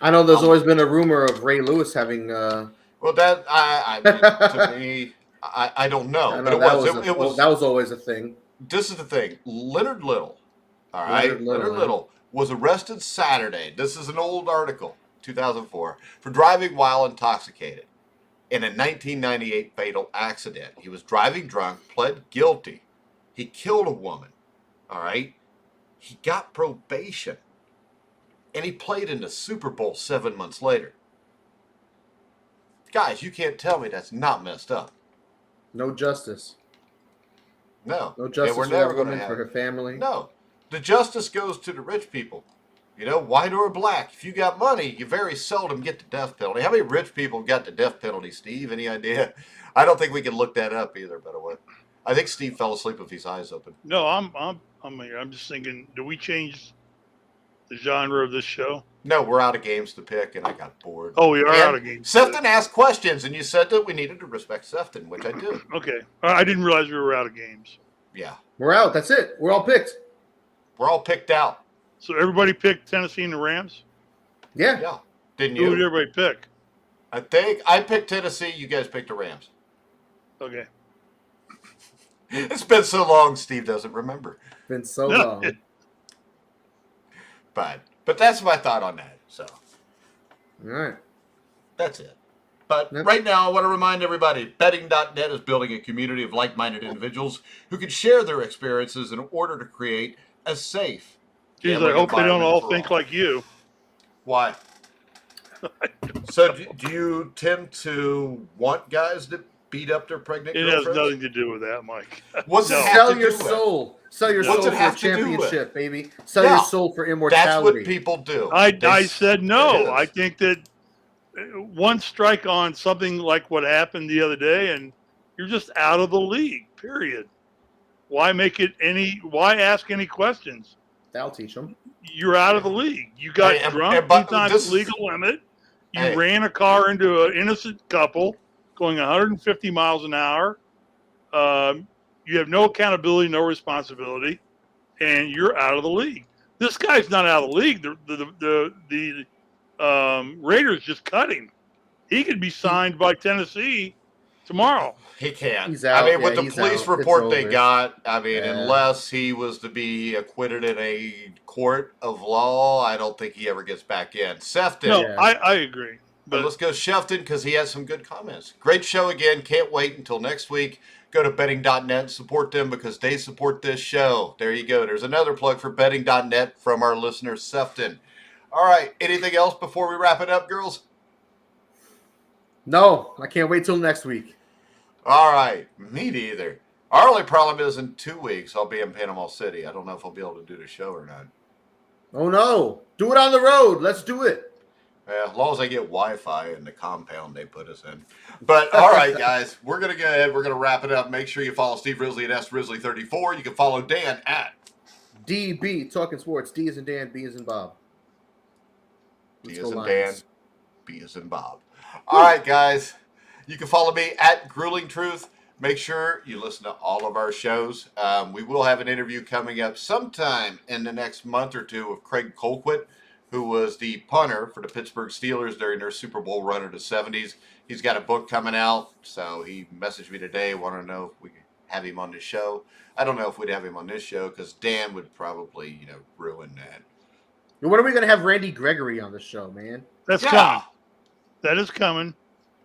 I know there's always been a rumor of Ray Lewis having. Well, that to me, I don't know, but it was that was always a thing. This is the thing, Leonard Little. All right, Leonard Little was arrested Saturday. This is an old article, 2004, for driving while intoxicated in a 1998 fatal accident. He was driving drunk, pled guilty. He killed a woman. All right. He got probation. And he played in the Super Bowl 7 months later. Guys, you can't tell me that's not messed up. No justice. No. No justice we're never going to for her family. No. The justice goes to the rich people. White or black. If you got money, you very seldom get the death penalty. How many rich people got the death penalty, Steve? Any idea? I don't think we can look that up either, by the way. I think Steve fell asleep with his eyes open. No, I'm just thinking, do we change the genre of this show? No, we're out of games to pick, and I got bored. Oh, we are out of games. Sefton asked questions, and you said that we needed to respect Sefton, which I do. Okay. I didn't realize we were out of games. Yeah. We're out. That's it. We're all picked. We're all picked out. So everybody picked Tennessee and the Rams? Yeah. Yeah. Didn't you? Who did everybody pick? I think I picked Tennessee. You guys picked the Rams. Okay. It's been so long, Steve doesn't remember. Been so long. But that's my thought on that. So. All right. That's it. But right now, I want to remind everybody, betting.net is building a community of like-minded individuals who can share their experiences in order to create a safe. Geez, I hope they don't all think like you. Why? So do you tend to want guys that beat up their pregnant girlfriends? It has nothing to do with that, Mike. What's it Sell your soul. Sell your soul What's it for a have to do championship, baby. Sell your soul for immortality. That's what people do. I said no. I think that one strike on something like what happened the other day, and you're just out of the league, period. Why ask any questions? That'll teach them. You're out of the league. You got drunk 2 times the legal limit. You ran a car into an innocent couple going 150 miles an hour. You have no accountability, no responsibility, and you're out of the league. This guy's not out of the league. The Raiders just cut him. He could be signed by Tennessee tomorrow. He can't. He's out. I mean, with Yeah, the he's police out. report It's they over. got, I mean, Yeah. unless he was to be acquitted in a court of law, I don't think he ever gets back in. Sefton. No, Yeah. I agree. But But let's go Shefton because he has some good comments. Great show again. Can't wait until next week. Go to betting.net and support them because they support this show. There you go. There's another plug for betting.net from our listener, Sefton. All right. Anything else before we wrap it up, girls? No, I can't wait till next week. All right. Me neither. Our only problem is in 2 weeks, I'll be in Panama City. I don't know if I'll be able to do the show or not. Oh, no. Do it on the road. Let's do it. Yeah, as long as I get Wi-Fi in the compound they put us in. But all right, guys, we're gonna go ahead. We're gonna wrap it up. Make sure you follow Steve Risley at SRisley34. You can follow Dan at DB, Talking Sports. D is in Dan, B is in Bob. D Let's as go in Dan, Lions. B as in Bob. All right, guys, you can follow me at Grueling Truth. Make sure you listen to all of our shows. We will have an interview coming up sometime in the next month or two with Craig Colquitt, who was the punter for the Pittsburgh Steelers during their Super Bowl run of the 70s. He's got a book coming out, so he messaged me today, wanted to know if we could have him on the show. I don't know if we'd have him on this show because Dan would probably, ruin that. When are we going to have Randy Gregory on the show, man? that's Yeah. coming. That is coming.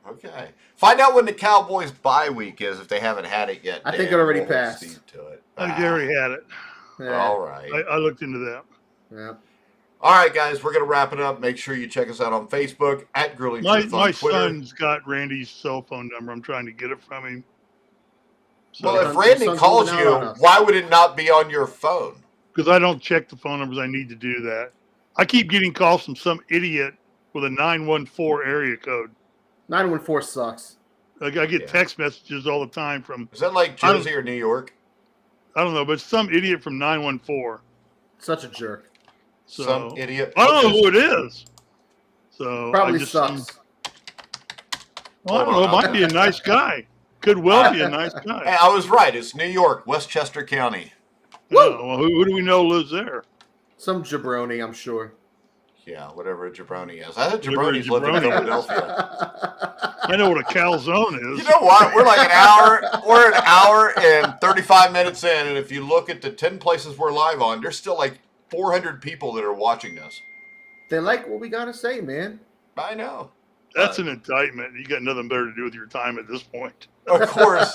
Okay. Find out when the Cowboys' bye week is if they haven't had it yet. I think Dan. it already We'll hold passed. Steve to it. I think they already had it. Yeah. All right. I looked into that. Yeah. All right, guys, we're going to wrap it up. Make sure you check us out on Facebook at Grueling Truth on My Twitter. son's got Randy's cell phone number. I'm trying to get it from him. So, Well, if Your Randy son's calls holding you, out on us. why would it not be on your phone? because I don't check the phone numbers, I need to do that. I keep getting calls from some idiot with a 914 area code. 914 sucks. Like I get Yeah. text messages all the time from, Is that like I don't- Jersey or New York? I don't know, but some idiot from 914. Such a jerk. So Some idiot. I don't know Okay. who it is. So Probably I just, sucks. Well, I don't know. Might be a nice guy. Could well be a nice Hey, guy. I was right. It's New York, Westchester County. Oh, well, who do we know lives there? Some jabroni, I'm sure. Yeah, whatever a jabroni is. I thought Whatever a jabronis lived in jabroni is. Philadelphia. I know what a calzone is. You know what? We're like an hour. We're an hour and 35 minutes in, and if you look at the 10 places we're live on, there's still like 400 people that are watching us. They like what we got to say, man. I know. That's an indictment. You got nothing better to do with your time at this point. Of course,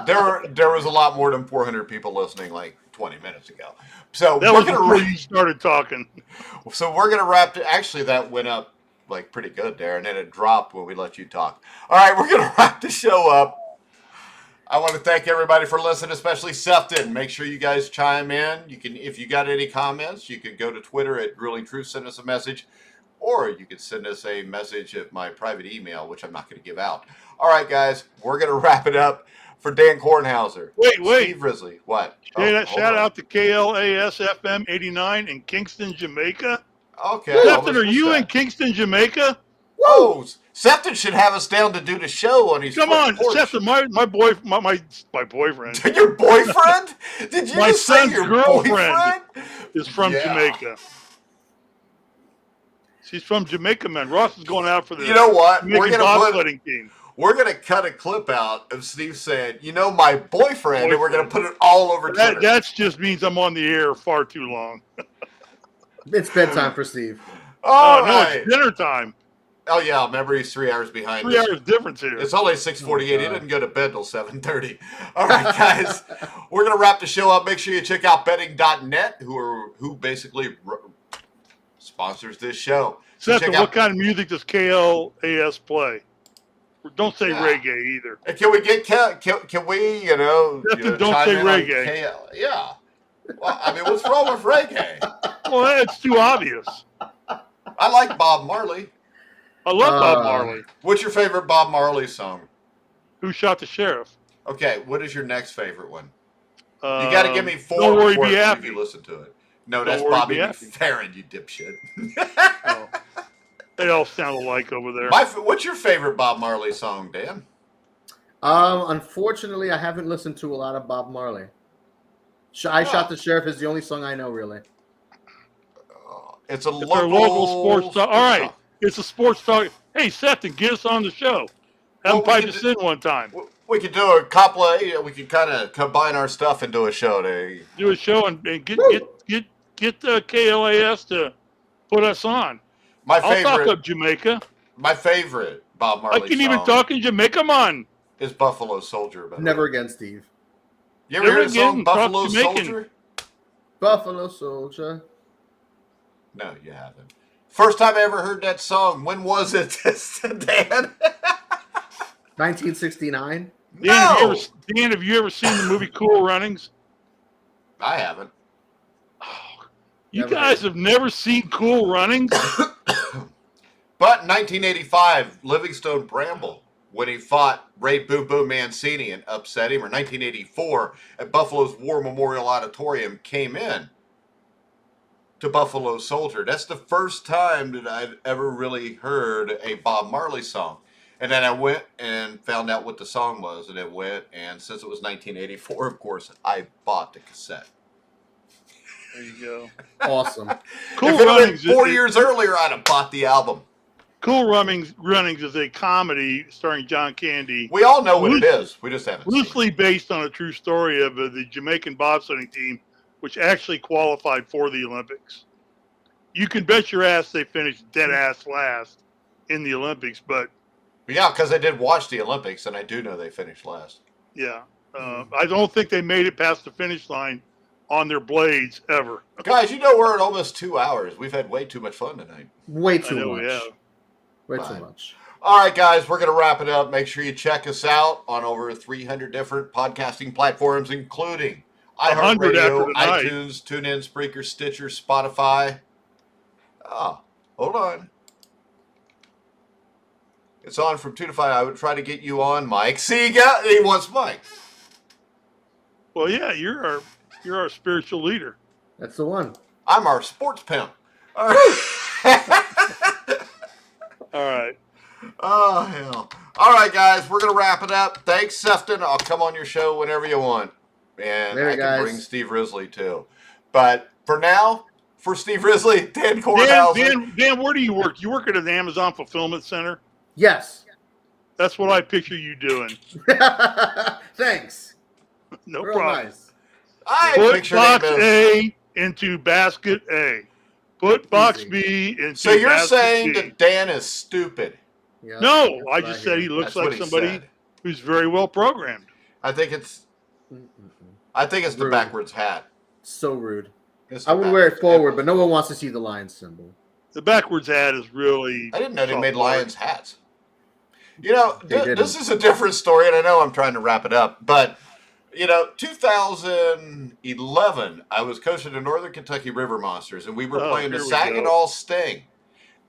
there was a lot more than 400 people listening like 20 minutes ago. So That we're was before gonna you started talking. wrap it. Actually, that went up like pretty good there, and then it dropped when we let you talk. All right, we're gonna wrap the show up. I want to thank everybody for listening, especially Sefton. Make sure you guys chime in. You can, if you got any comments, you can go to Twitter at Grueling Truth, send us a message, or you can send us a message at my private email, which I'm not going to give out. All right, guys, we're going to wrap it up for Dan Kornhauser. Wait. Steve Risley. What? Shout hold on. out to KLAS FM 89 in Kingston, Jamaica. Okay. Sefton, are you in Kingston, Jamaica? Oh, Sefton should have us down to do the show on his Come front on, porch. Sefton, my boyfriend Your boyfriend? Did you My just say son's your girlfriend boyfriend? is from Yeah. Jamaica. She's from Jamaica, man. Ross is going out for the You know what? We're Jamaican gonna put bobsledding team. We're going to cut a clip out of Steve saying, my boyfriend, and we're going to put it all over Twitter. That just means I'm on the air far too long. It's bedtime for Steve. All no, right. it's dinner time. Oh, yeah. Remember, he's 3 hours behind 3 us. hours difference here. It's only 6:48. He Oh, God. didn't go to bed till 7:30. All right, guys. We're going to wrap the show up. Make sure you check out betting.net, who basically sponsors this show. So Sefton, what kind of music does KLAS play? Don't say reggae either. And can we get can we Sefton, don't chime say in on reggae. KL? Yeah. Well, I mean, what's wrong with reggae? Well, it's too obvious. I like Bob Marley. I love Bob Marley. What's your favorite Bob Marley song? Who Shot the Sheriff? Okay, what is your next favorite one? You got to give me 4 Don't Worry, before Be I Happy. you listen to it. No, Don't that's Worry, Bobby Be Happy. McFerrin, you dipshit. Oh. They all sound alike over there. What's your favorite Bob Marley song, Dan? Unfortunately, I haven't listened to a lot of Bob Marley. I Shot the Sheriff is the only song I know, really. It's a It's our local sports talk. All right, it's a sports talk. Hey, Sefton, get us on the show. Have Well, them pipe us in one time. We could do a couple of. We could kind of combine our stuff into a show. Do a show and get the KLAS to put us on. My I'll talk favorite. up Jamaica. My favorite Bob Marley I can song even talk in Jamaica, man. is Buffalo Soldier. By the Never way. again, Steve. You ever Never heard the song again, talk Buffalo Jamaican. Soldier? Buffalo Soldier. No, you haven't. First time I ever heard that song. When was it, Dan? 1969. No, Dan, have you ever seen the movie Cool Runnings? I haven't. You Never. guys have never seen Cool Runnings? But in 1985, Livingstone Bramble, when he fought Ray Boom Boom Mancini and upset him, or 1984 at Buffalo's War Memorial Auditorium, came in to Buffalo Soldier. That's the first time that I've ever really heard a Bob Marley song. And then I went and found out what the song was, and it went, and since it was 1984, of course, I bought the cassette. There you go. Awesome. Cool If it had been Runnings. 4 years earlier, I'd have bought the album. Cool Runnings is a comedy starring John Candy, We all know what it is. We just haven't seen it. loosely based on a true story of the Jamaican bobsledding team, which actually qualified for the Olympics. You can bet your ass they finished dead ass last in the Olympics, but Yeah, because I did watch the Olympics, and I do know they finished last. yeah, I don't think they made it past the finish line on their blades ever. Guys, you know we're at almost 2 hours. We've had way too much fun tonight. Way I too know, much. yeah. Way Fine. too much. All right, guys, we're going to wrap it up. Make sure you check us out on over 300 different podcasting platforms, including 100 iHeartRadio, after tonight. iTunes, TuneIn, Spreaker, Stitcher, Spotify. Oh, hold on. It's on from 2 to 5. I would try to get you on, Mike. See, he wants Mike. Well, yeah, you're our spiritual leader. That's the one. I'm our sports pimp. All right. All right. Oh, hell. All right, guys, we're going to wrap it up. Thanks, Sefton. I'll come on your show whenever you want. And Later, I can guys. bring Steve Risley, too. But for now, for Steve Risley, Dan Kornhauser. Dan, where do you work? You work at an Amazon fulfillment center? Yes. That's what I picture you doing. Thanks. No Real problem. nice. I Put picture box him as... A into basket A. Put box Easy. B into So you're basket saying B. that Dan is stupid? Yeah, No, that's I what just hear. said he looks That's what like he somebody said. who's very well programmed. I think it's the Rude. backwards hat. So rude. It's the I would wear it backwards forward, hat. but no one wants to see the lion symbol. The backwards hat is really. I didn't know they made sophomore. Lions hats. You know, They didn't. this is a different story, and I know I'm trying to wrap it up, but, 2011, I was coaching the Northern Kentucky River Monsters, and we were playing the here we Saginaw Sting,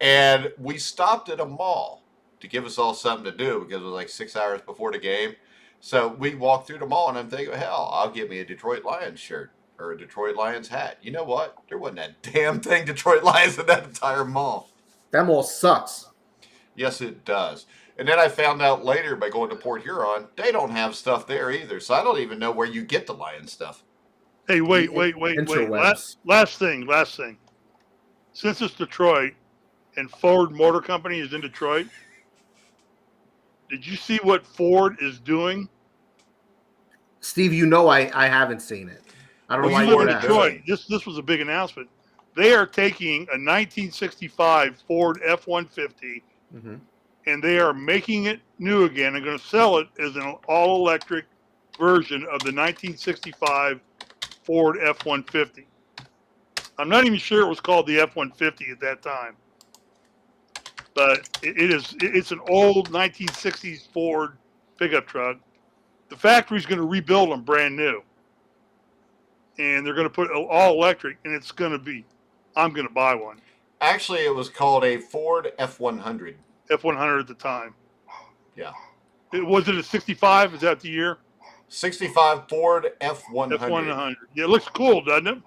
and we stopped at a mall to give us all something to do because it was like 6 hours before the game. So we walked through the mall, and I'm thinking, hell, I'll get me a Detroit Lions shirt or a Detroit Lions hat. You know what? There wasn't that damn thing Detroit Lions in that entire mall. That mall sucks. Yes, it does. And then I found out later by going to Port Huron, they don't have stuff there either. So I don't even know where you get the Lion stuff. Hey, wait. Interwebs. Last thing. Since it's Detroit and Ford Motor Company is in Detroit, did you see what Ford is doing? Steve, I haven't seen it. I don't know Well, why You you live would in ask. Detroit. This was a big announcement. They are taking a 1965 Ford F-150 Mhm. and they are making it new again and going to sell it as an all-electric version of the 1965 Ford F-150. I'm not even sure it was called the F-150 at that time, but it's an old 1960s Ford pickup truck. The factory's going to rebuild them brand new, and they're going to put all electric, and it's going to be. I'm going to buy one. Actually, it was called a Ford F-100. F-100 at the time. Yeah. Was it a 65? Is that the year? 65 Ford F-100. F-100. Yeah, it looks cool, doesn't it?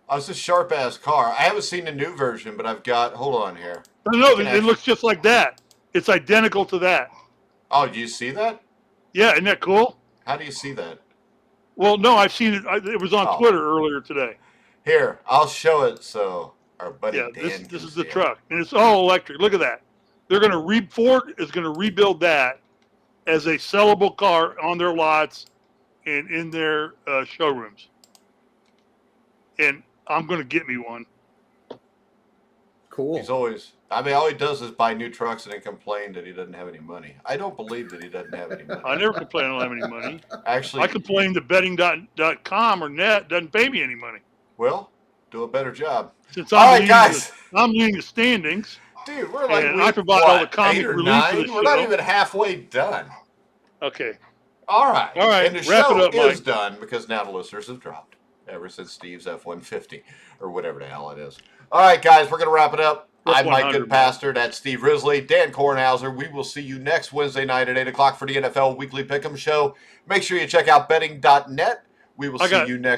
Oh, it's a sharp-ass car. I haven't seen the new version, but I've got... Hold on here. No, can it looks just like that. It's identical to that. Oh, do you see that? Yeah, isn't that cool? How do you see that? Well, no, I've seen it. It was on Oh. Twitter earlier today. Here, I'll show it so our buddy Yeah, Dan this can is see the it. truck, and it's all electric. Look at that. Ford is going to rebuild that as a sellable car on their lots and in their showrooms. And I'm going to get me one. Cool. He's always, I mean, all he does is buy new trucks and then complain that he doesn't have any money. I don't believe that he doesn't have any money. I never complain I don't have any money. Actually, I complain that betting.com or net doesn't pay me any money. well, do a better job. Since All right, guys. I'm leading the standings. Dude, we're like, And I provide all the comic 8 or relief for 9? the We're not show. even halfway done. Okay. All right. All right, And the wrap show it up, is Mike. done because now the listeners have dropped ever since Steve's F-150 or whatever the hell it is. All right, guys, we're going to wrap it up. I'm Mike Goodpaster. That's Steve Risley, Dan Kornhauser. We will see you next Wednesday night at 8 o'clock for the NFL Weekly Pick'em Show. Make sure you check out betting.net. We will see you next